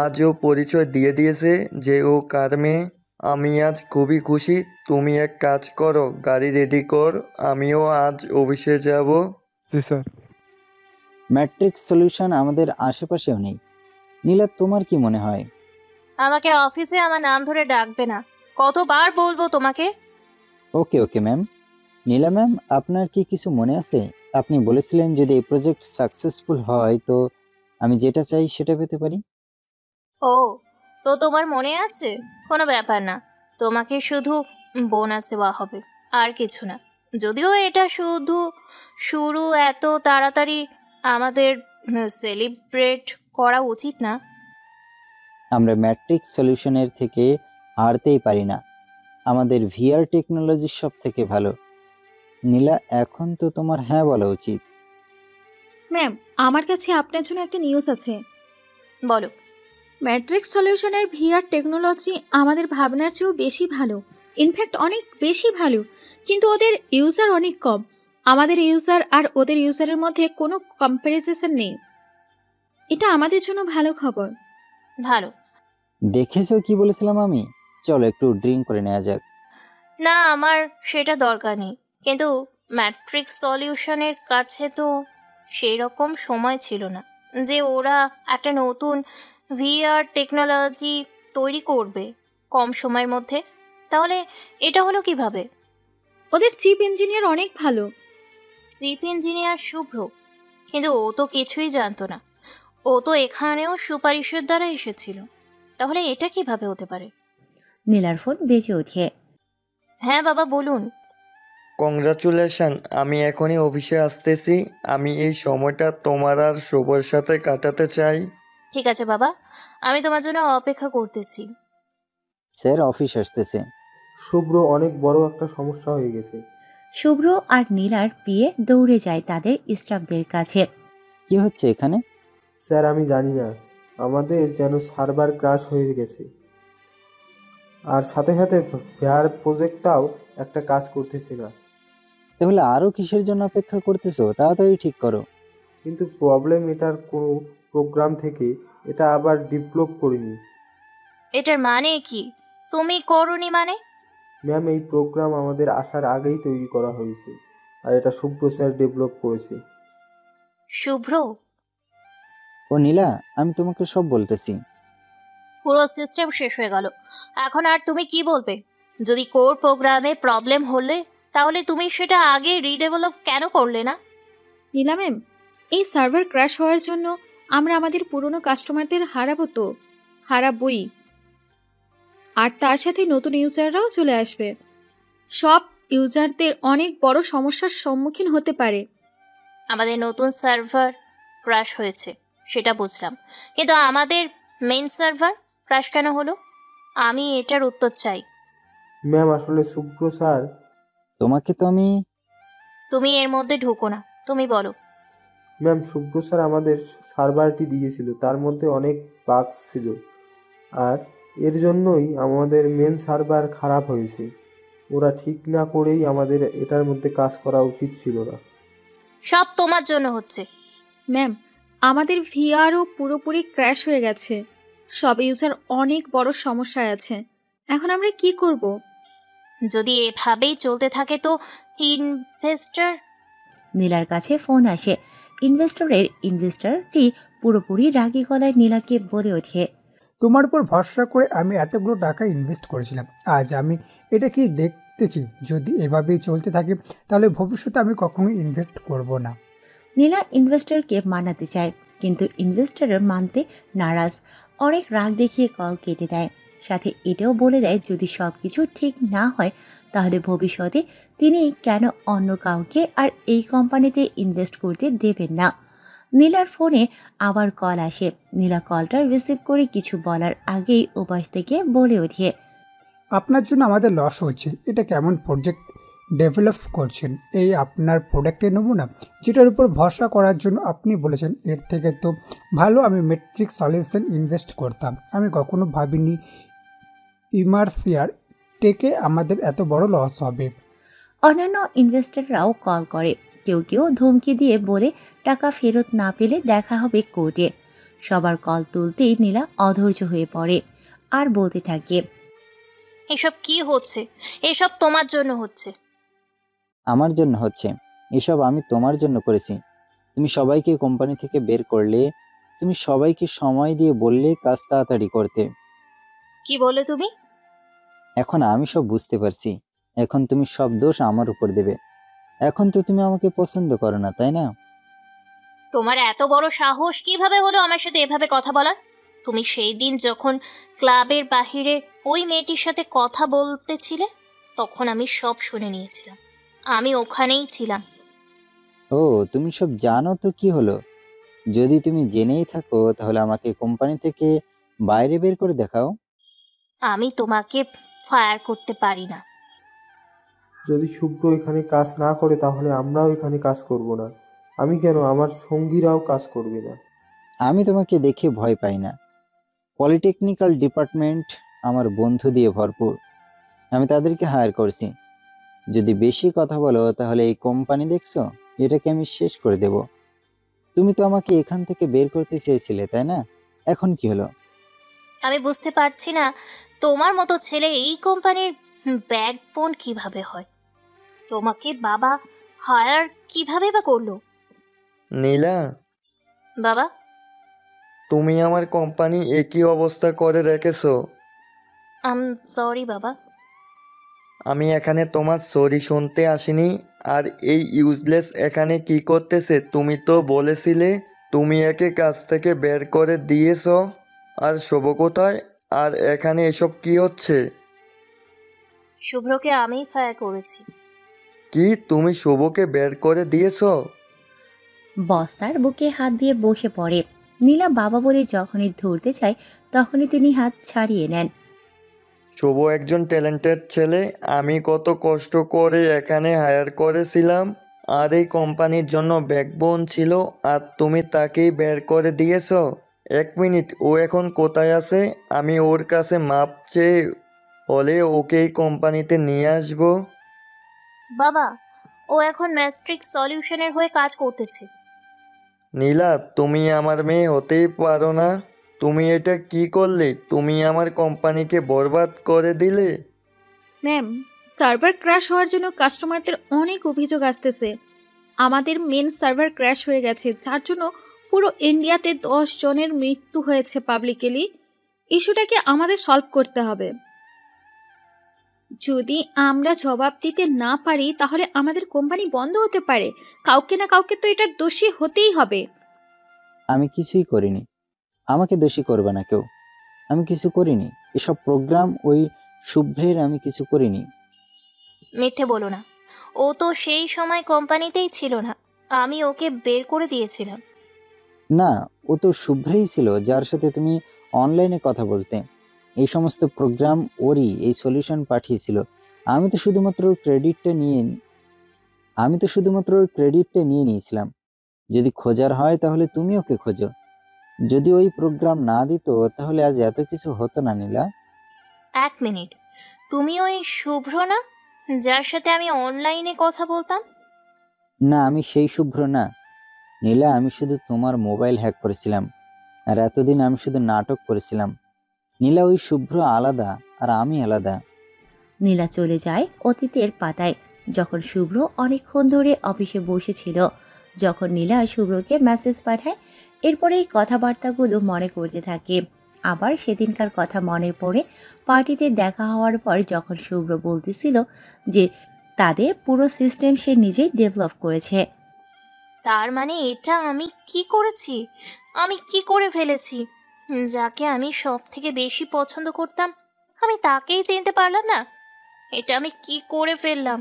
আজ ও পরিচয় দিয়ে দিয়েছে যে ও কার মেয়ে। আমি আজ খুবই খুশি। তুমি এক কাজ করো, গাড়ি রেডি কর, আমিও আজ অফিসে যাব। জি স্যার। ম্যাট্রিক্স সলিউশন আমাদের আশেপাশেও নেই। নীলা, তোমার কি মনে হয়? আমাকে অফিসে আমার নাম ধরে ডাকবে না, কতবার বলবো তোমাকে? Okay ma'am. নীলা ম্যাম, আপনার কি কিছু মনে আছে? আপনি বলেছিলেন যদি এই প্রজেক্ট সাকসেসফুল হয় তো আমি যেটা চাই সেটা পেতে পারি। ও, তো তোমার মনে আছে? কোনো ব্যাপার না, তোমাকে শুধু বোনাস দেওয়া হবে, আর কিছু না। যদিও এটা শুধু শুরু, এত তাড়াতাড়ি আমাদের সেলিব্রেট করা উচিত না। আমরা ম্যাট্রিক্স সলিউশনের থেকে হারতেই পারি না। আমাদের VR টেকনোলজি সব থেকে ভালো। নীলা, এখন তো তোমার হ্যাঁ বলা উচিত। ম্যাম, আমার কাছে আপনার জন্য একটা নিউজ আছে। বলো। ম্যাট্রিক্স সলিউশনের VR টেকনোলজি আমাদের ভাবনার চেয়েও বেশি ভালো, ইনফ্যাক্ট অনেক বেশি ভালো, কিন্তু ওদের ইউজার অনেক কম। আমাদের ইউজার আর ওদের ইউজারের মধ্যে কোনো কম্প্যারিজন নেই। এটা আমাদের জন্য ভালো খবর। ভালো। দেখেছো কি বলেছিলাম আমি? চলো একটু ড্রিঙ্ক করে নেওয়া যাক। না, আমার সেটা দরকার নেই, কিন্তু ম্যাট্রিক্স সলিউশনের কাছে তো সেই রকম সময় ছিল না যে ওরা একটা নতুন ভিআর টেকনোলজি তৈরি করবে কম সময়ের মধ্যে। তাহলে এটা হলো কিভাবে? ওদের চিফ ইঞ্জিনিয়ার অনেক ভালো। চিফ ইঞ্জিনিয়ার শুভ্র? কিন্তু ও তো কিছুই জানতো না। ও তো এখানেও সুপারিশের দ্বারা এসেছিল। তাহলে এটা কিভাবে হতে পারে? নীলার ফোন বেজে ওঠে। হ্যাঁ বাবা, বলুন। কংগ্রাচুলেশন, আমি এখনই অফিসে আসতেছি। আমি এই সময়টা তোমার আর শুভর সাথে কাটাতে চাই। ঠিক আছে বাবা, আমি তোমার জন্য অপেক্ষা করতেছি। স্যার অফিস আসতেছে। শুভ্র অনেক বড় একটা সমস্যা হয়ে গেছে। শুভ্র আর নীলার বিয়ে দৌড়ে যায় তাদের স্টাফদের কাছে। কি হচ্ছে এখানে? স্যার আমি জানি না, আমাদের যেন সার্ভার ক্র্যাশ হয়ে গেছে, আর সাথে সাথে ভেয়ার প্রজেক্টটাও একটা কাজ করতেছে না। তাহলে আরো কিসের জন্য অপেক্ষা করতেছো? তাড়াতাড়ি ঠিক করো। কিন্তু প্রবলেম এটার কোনো প্রোগ্রাম থেকে এটা আবার ডেভেলপ করিনি। এটার মানে কি? তুমি করনি মানে? ম্যাম, এই প্রোগ্রাম আমাদের আসার আগেই তৈরি করা হয়েছে, আর এটা শুভ্র স্যার ডেভেলপ করেছে। শুভ্র? ও নীলা, আমি তোমাকে সব বলতেছি। পুরো সিস্টেম শেষ হয়ে গেল, এখন আর তুমি কি বলবে? যদি কোর প্রোগ্রামে প্রবলেম হলে তাহলে তুমি সেটা আগে রিডেভেলপ কেন করলে না? নীলা ম্যাম, এই সার্ভার ক্র্যাশ হওয়ার জন্য আমরা আমাদের পুরনো কাস্টমারদের হারাবই, আর তার সাথে নতুন ইউজাররাও চলে আসবে। সব ইউজারদের অনেক বড় সমস্যার সম্মুখীন হতে পারে। আমাদের নতুন সার্ভার ক্র্যাশ হয়েছে সেটা বুঝলাম, কিন্তু আমাদের মেইন সার্ভার ক্র্যাশ কেন হলো? আমি এটার উত্তর চাই। ম্যাম, আসলে শুভ্র স্যার। তোমাকে তো আমি। তুমি এর মধ্যে ঢুকো না, তুমি বলো। ম্যাম, শুভ্র স্যার আমাদের সার্ভারটি দিয়েছিল, তার মধ্যে অনেক বাগস ছিল, আর এর জন্যই আমাদের মেন সার্ভার খারাপ হয়েছে। ওরা ঠিক না করেই আমাদের এটার মধ্যে কাজ করা উচিত ছিল না। সব তোমার জন্য হচ্ছে। ম্যাম, আমাদের ভিআরও পুরোপুরি ক্র্যাশ হয়ে গেছে। সব ইউজার অনেক বড় সমস্যায় আছে। এখন আমরা কি করব? যদি এভাবেই চলতে থাকে তো ইনভেস্টর। নীলার কাছে ফোন আসে। ইনভেস্টরটি পুরোপুরি রাগী গলায় নীলাকে বলে ওঠে, তোমার উপর ভরসা করে আমি এতগুলো টাকা ইনভেস্ট করেছিলাম। আজ আমি এটা কি দেখতেছি, যদি এভাবেই চলতে থাকে তাহলে ভবিষ্যতে আমি কখনোই ইনভেস্ট করব না। নীলা ইনভেস্টরকে মানাতে চায়, কিন্তু ইনভেস্টর মানতে নারাজ। অনেক রাগ দেখিয়ে কল কেটে দেয়, সাথে এটাও বলে দেয় যদি সব কিছু ঠিক না হয় তাহলে ভবিষ্যতে তিনি কেন অন্য কাউকে আর এই কোম্পানিতে ইনভেস্ট করতে দেবেন না। নীলার ফোনে আবার কল আসে। নীলা কলটা রিসিভ করে কিছু বলার আগেই উপাস থেকে বলে ওঠে, আপনার জন্য আমাদের লস হচ্ছে। এটা কেমন প্রজেক্ট ডেভেলপ করছেন? এই আপনার প্রোডাক্টের নমুনা, যেটার উপর ভরসা করার জন্য আপনি বলেছেন। এর থেকে তো ভালো আমি ম্যাট্রিক্স সলিউশন ইনভেস্ট করতাম। আমি কখনো ভাবিনি ইমার্সিয়ার টেকে আমাদের এত বড় লস হবে। অন্যান্য ইনভেস্টররাও কল করে, কেউ কেউ ধমকি দিয়ে বলে টাকা ফেরত না পেলে দেখা হবে কোর্টে। সবার কল তুলতেই নীলা অধৈর্য হয়ে পড়ে আর বলতে থাকে, এসব কি হচ্ছে? এসব তোমার জন্য হচ্ছে। আমার জন্য হচ্ছে? এসব আমি তোমার জন্য করেছি। তুমি সবাইকে কোম্পানি থেকে বের করলে, তুমি সবাইকে সময় দিয়ে বললে কাজ তাড়াতাড়ি করতে। কি বলে তুমি? এখন আমি সব বুঝতে পারছি। এখন তুমি সব দোষ আমার উপর দেবে। এখন তো তুমি আমাকে পছন্দ করো না, তাই না? তোমার এত বড় সাহস কিভাবে হলো আমার সাথে এভাবে কথা বলার? তুমি সেই দিন যখন ক্লাবের বাহিরে ওই মেয়েটির সাথে কথা বলতেছিলে তখন আমি সব শুনে নিয়েছিলাম। আমি ওখানেই ছিলাম। ও, তুমি সব জানো তো কি হলো? যদি তুমি জেনেই থাকো তাহলে আমাকে কোম্পানি থেকে বাইরে বের করে দেখাও। আমি তোমাকে ফায়ার করতে পারি না। যদি শুভ্র এখানে কাজ না করে তাহলে আমরাও এখানে কাজ করব না। আমি কেন, আমার সঙ্গীরাও কাজ করবে না। আমি তোমাকে দেখে ভয় পাই না। পলিটেকনিক্যাল ডিপার্টমেন্ট আমার বন্ধু দিয়ে ভরপুর। আমি তাদেরকে হায়ার করছি। যদি বেশি কথা বলো তাহলে এই কোম্পানি দেখছো, এটাকে আমি শেষ করে দেব। তুমি তো আমাকে এখান থেকে বের করতে চেয়েছিলে, তাই না? এখন কি হলো? আমি বুঝতে পারছি না তোমার মতো ছেলে এই কোম্পানির ব্যাকবোন কিভাবে হয়। তোমাকে বাবা হায়ার কিভাবে বা করলো? নীলা, বাবা, তুমি আমার কোম্পানি একই অবস্থা করে রেখেছো। আম সরি বাবা। আমি এখানে তোমার সরি শুনতে আসিনি। আর এই ইউজলেস এখানে কি করতেছে? তুমি তো বলেছিলে তুমি একে কাজ থেকে বের করে দিয়েছো। আর শুভ কোথায়? আর এখানে এসব কি হচ্ছে? শুভ্রকে আমিই ফায়ার করেছি। কি, তুমি শুভকে বের করে দিয়েছো? বস্তার বুকে হাত দিয়ে বসে পড়ে। নীলা বাবা বলে যখনই ধরতে চায় তখনই তিনি হাত ছাড়িয়ে নেন। শুভ একজন ট্যালেন্টেড ছেলে। আমি কত কষ্ট করে এখানে হায়ার করেছিলাম। আর এই কোম্পানির জন্য ব্যাকবোন ছিল, আর তুমি তাকেই বের করে দিয়েছো। 1 মিনিট, ও এখন কোথায় আছে? আমি ওর কাছে মাপ চেয়ে হলে ওকে এই কোম্পানিতে নিয়ে আসবো। বাবা, ও এখন ম্যাট্রিক সলিউশনের হয়ে কাজ করতেছে। নীলা, তুমি আমার মেয়ে হতেই পারো না। তুমি এটা কি করলে? তুমি আমার কোম্পানিকে বরবাদ করে দিলে। ম্যাম, সার্ভার ক্র্যাশ হওয়ার জন্য কাস্টমারদের অনেক অভিযোগ আসতেছে। আমাদের মেন সার্ভার ক্র্যাশ হয়ে গেছে, যার জন্য পুরো ইন্ডিয়াতে 10 জনের মৃত্যু হয়েছে পাবলিকলি। ইস্যুটাকে আমাদের সলভ করতে হবে। যদি আমরা জবাব দিতে না পারি তাহলে আমাদের কোম্পানি বন্ধ হতে পারে। কাউকে না কাউকে তো এটার দোষী হতেই হবে। আমি কিছুই করিনি, আমাকে দোষী করবে না কেউ। আমি কিছু করিনি, এসব প্রোগ্রাম ওই শুভ্রের, আমি কিছু করিনি। মিথ্যে বলো না, ও তো সেই সময় কোম্পানিতেই ছিল না। আমি ওকে বের করে দিয়েছিলাম। না, ও তো শুভ্রই ছিল যার সাথে তুমি অনলাইনে কথা বলতে। এই সমস্ত প্রোগ্রাম ওরই, এই সলিউশন পাঠিয়েছিল। আমি তো শুধুমাত্র ওর ক্রেডিটটা নিয়ে নিয়েছিলাম। যদি খোঁজার হয় তাহলে তুমি ওকে খোঁজো। যদি ওই প্রোগ্রাম না দিত তাহলে আজ এত কিছু হতো না নীলা। 1 মিনিট, তুমি ওই শুভ্র না যার সাথে আমি অনলাইনে কথা বলতাম? না, আমি সেই শুভ্র না নীলা। আমি শুধু তোমার মোবাইল হ্যাক করেছিলাম, আর এতদিন আমি শুধু নাটক করেছিলাম। নীলা, ওই শুভ্র আলাদা আর আমি আলাদা। নীলা চলে যায় অতীতের পাতায়, যখন শুভ্র অনেকক্ষণ ধরে অফিসে বসেছিল। যখন নীলা শুভ্রকে মেসেজ পাঠায়, এরপরে এই কথাবার্তাগুলো মনে করতে থাকে। আবার সেদিনকার কথা মনে পড়ে। পার্টিতে দেখা হওয়ার পর যখন শুভ্র বলতেছিল যে তাদের পুরো সিস্টেম সে নিজেই ডেভেলপ করেছে। তার মানে এটা আমি কি করেছি? আমি কি করে ফেলেছি? যাকে আমি সব থেকে বেশি পছন্দ করতাম, আমি তাকেই চিনতে পারলাম না। এটা আমি কি করে ফেললাম?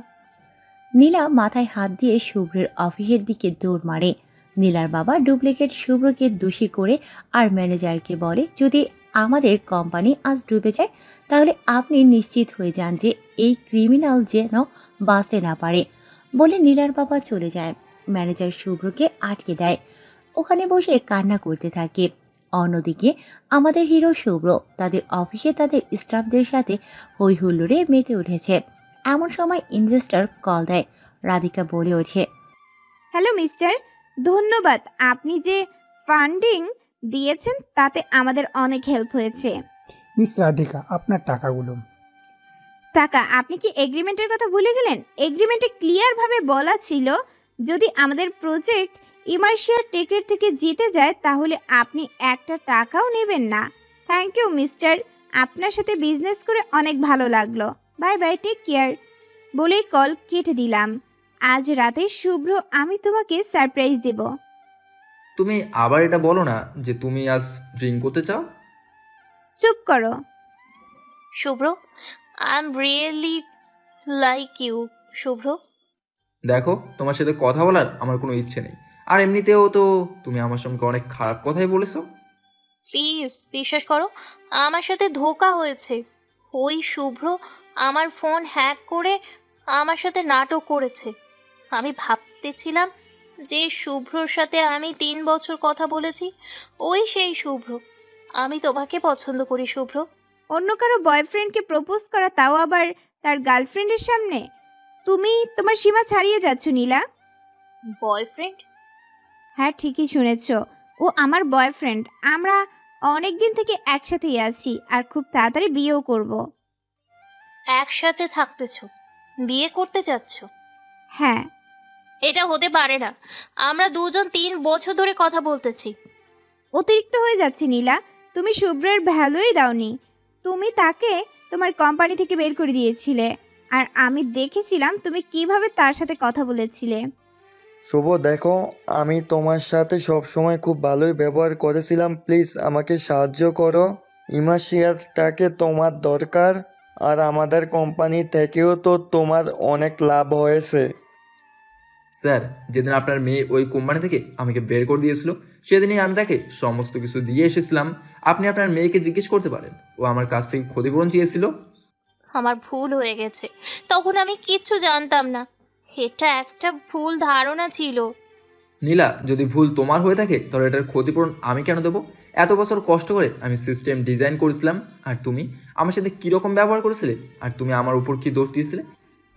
নীলা মাথায় হাত দিয়ে শুভ্রের অফিসের দিকে দৌড় মারে। নীলার বাবা ডুপ্লিকেট শুভ্রকে দোষী করে আর ম্যানেজারকে বলে, যদি আমাদের কোম্পানি আজ ডুবে যায় তাহলে আপনি নিশ্চিত হয়ে যান যে এই ক্রিমিনাল যেন বাঁচতে না পারে। বলে নীলার বাবা চলে যায়। ম্যানেজার শুভ্রকে আটকে দেয়, ওখানে বসে কান্না করতে থাকে। অন্যদিকে আমাদের হিরো শুভ্র তাদের অফিসে তাদের স্টাফদের সাথে হই হুল্লোড়ে মেতে উঠেছে। এমন সময় ইনভেস্টর কল দেয়। রাধিকা বলে ওঠে, হ্যালো মিস্টার, ধন্যবাদ। আপনি যে ফান্ডিং দিয়েছেন তাতে আমাদের অনেক হেল্প হয়েছে। মিস রাধিকা, আপনার টাকাগুলো। টাকা? আপনি কি এগ্রিমেন্টের কথা ভুলে গেলেন? এগ্রিমেন্টে ক্লিয়ারভাবে বলা ছিল যদি আমাদের প্রজেক্ট ইমার্শিয়া টেকের থেকে জিতে যায় তাহলে আপনি একটা টাকাও নেবেন না। থ্যাংক ইউ মিস্টার, আপনার সাথে বিজনেস করে অনেক ভালো লাগলো। Bye bye, take care. বলেই কল কেটে দিলাম। আজ রাতে শুভ্র, আমি তোমাকে সারপ্রাইজ দেব। তুমি আবার এটা বলো না যে তুমি আজ ড্রিঙ্ক করতে চাও। চুপ করো। Shubhro, I am really like you. Shubhro, দেখো, তোমার সাথে কথা বলার আমার কোনো ইচ্ছে নেই। আর এমনিতেও তো তুমি আমার সঙ্গে অনেক খারাপ কথাই বলেছো। প্লিজ বিশ্বাস করো, আমার সাথে ধোঁকা হয়েছে। ওই শুভ্র আমার ফোন হ্যাক করে আমার সাথে নাটক করেছে। আমি ভাবতেছিলাম যে শুভ্রর সাথে আমি 3 বছর কথা বলেছি, ওই সেই শুভ্র। আমি তোমাকে পছন্দ করি শুভ্র। অন্য কারো বয়ফ্রেন্ডকে প্রপোজ করা, তাও আবার তার গার্লফ্রেন্ডের সামনে। তুমি তোমার সীমা ছাড়িয়ে যাচ্ছ নীলা। বয়ফ্রেন্ড? হ্যাঁ, ঠিকই শুনেছ। ও আমার বয়ফ্রেন্ড। আমরা অনেক দিন থেকে একসাথেই আছি আর খুব তাড়াতাড়ি বিয়েও করব। একসাথে থাকতেছ, বিয়ে করতে যাচ্ছ? হ্যাঁ। এটা হতে পারে না। আমরা দুজন 3 বছর ধরে কথা বলতেছি। অতিরিক্ত হয়ে যাচ্ছে নীলা। তুমি শুভ্রের ভ্যালুই দাওনি। তুমি তাকে তোমার কোম্পানি থেকে বের করে দিয়েছিলে, আর আমি দেখেছিলাম তুমি কিভাবে তার সাথে কথা বলেছিলে। শুভ, দেখো, আমি তোমার সাথে সবসময় খুব ভালোই ব্যবহার করেছিলাম। প্লিজ আমাকে সাহায্য করো। ইমার্শিয়াটাকে তোমার দরকার, আর আমাদের কোম্পানি থেকেও তো তোমার অনেক লাভ হয়েছে। স্যার, যেদিন আপনার মেয়ে ওই কোম্পানি থেকে আমাকে বের করে দিয়েছিল, সেদিনই আমি তাকে সমস্ত কিছু দিয়ে এসেছিলাম। আপনি আপনার মেয়েকে জিজ্ঞেস করতে পারেন, ও আমার কাছ থেকে ক্ষতিপূরণ চেয়েছিল। আমার ভুল হয়ে গেছে, তখন আমি কিচ্ছু জানতাম না। এটা একটা ভুল ধারণা ছিল। নীলা, যদি ভুল তোমার হয়ে থাকে তাহলে এটার ক্ষতিপূরণ আমি কেন দেবো? এত বছর কষ্ট করে আমি সিস্টেম ডিজাইন করেছিলাম, আর তুমি আমার সাথে কীরকম ব্যবহার করেছিলে, আর তুমি আমার উপর কি দোষ দিয়েছিলে?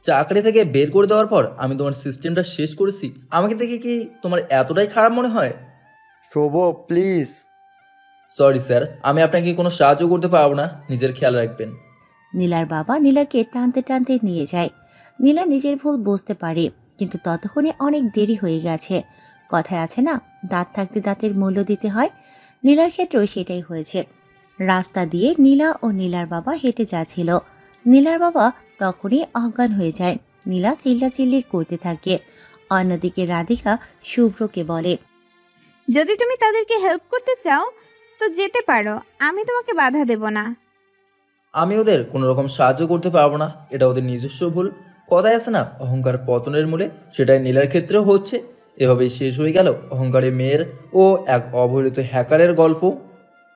চাকরি থেকে বের করে দেওয়ার পর আমি তোমার সিস্টেমটা শেষ করেছি, আমাকে দেখে কি তোমার এতটাই খারাপ মনে হয়? শুভ, প্লিজ। সরি স্যার, আমি আপনাকে কোনো সাহায্য করতে পারবো না, নিজের খেয়াল রাখবেন। নীলার বাবা নীলাকে টানতে টানতে নিয়ে যায়। নীলা নিজের ভুল বুঝতে পারে, কিন্তু ততক্ষণে অনেক দেরি হয়ে গেছে। কথায় আছে না, দাঁত থাকতে দাঁতের মূল্য দিতে হয়। নীলার ক্ষেত্রেও সেটাই হয়েছে। রাস্তা দিয়ে নীলা ও নীলার বাবা হেঁটে যাচ্ছিল। নীলার বাবা তখনই অজ্ঞান হয়ে যায়। নীলা চিল্লাচিল্লি করতে থাকে। অন্যদিকে রাধিকা শুভ্রকে বলে, যদি তুমি তাদেরকে হেল্প করতে চাও তো যেতে পারো, আমি তোমাকে বাধা দেব না। আমি ওদের কোনো রকম সাহায্য করতে পারবো না, এটা ওদের নিজস্ব ভুল। কথায় আছে না, অহংকার পতনের মূলে, সেটাই নীলার ক্ষেত্রেও হচ্ছে। এভাবেই শেষ হয়ে গেল অহংকারে মেয়ের ও এক অবহেলিত হ্যাকারের গল্প।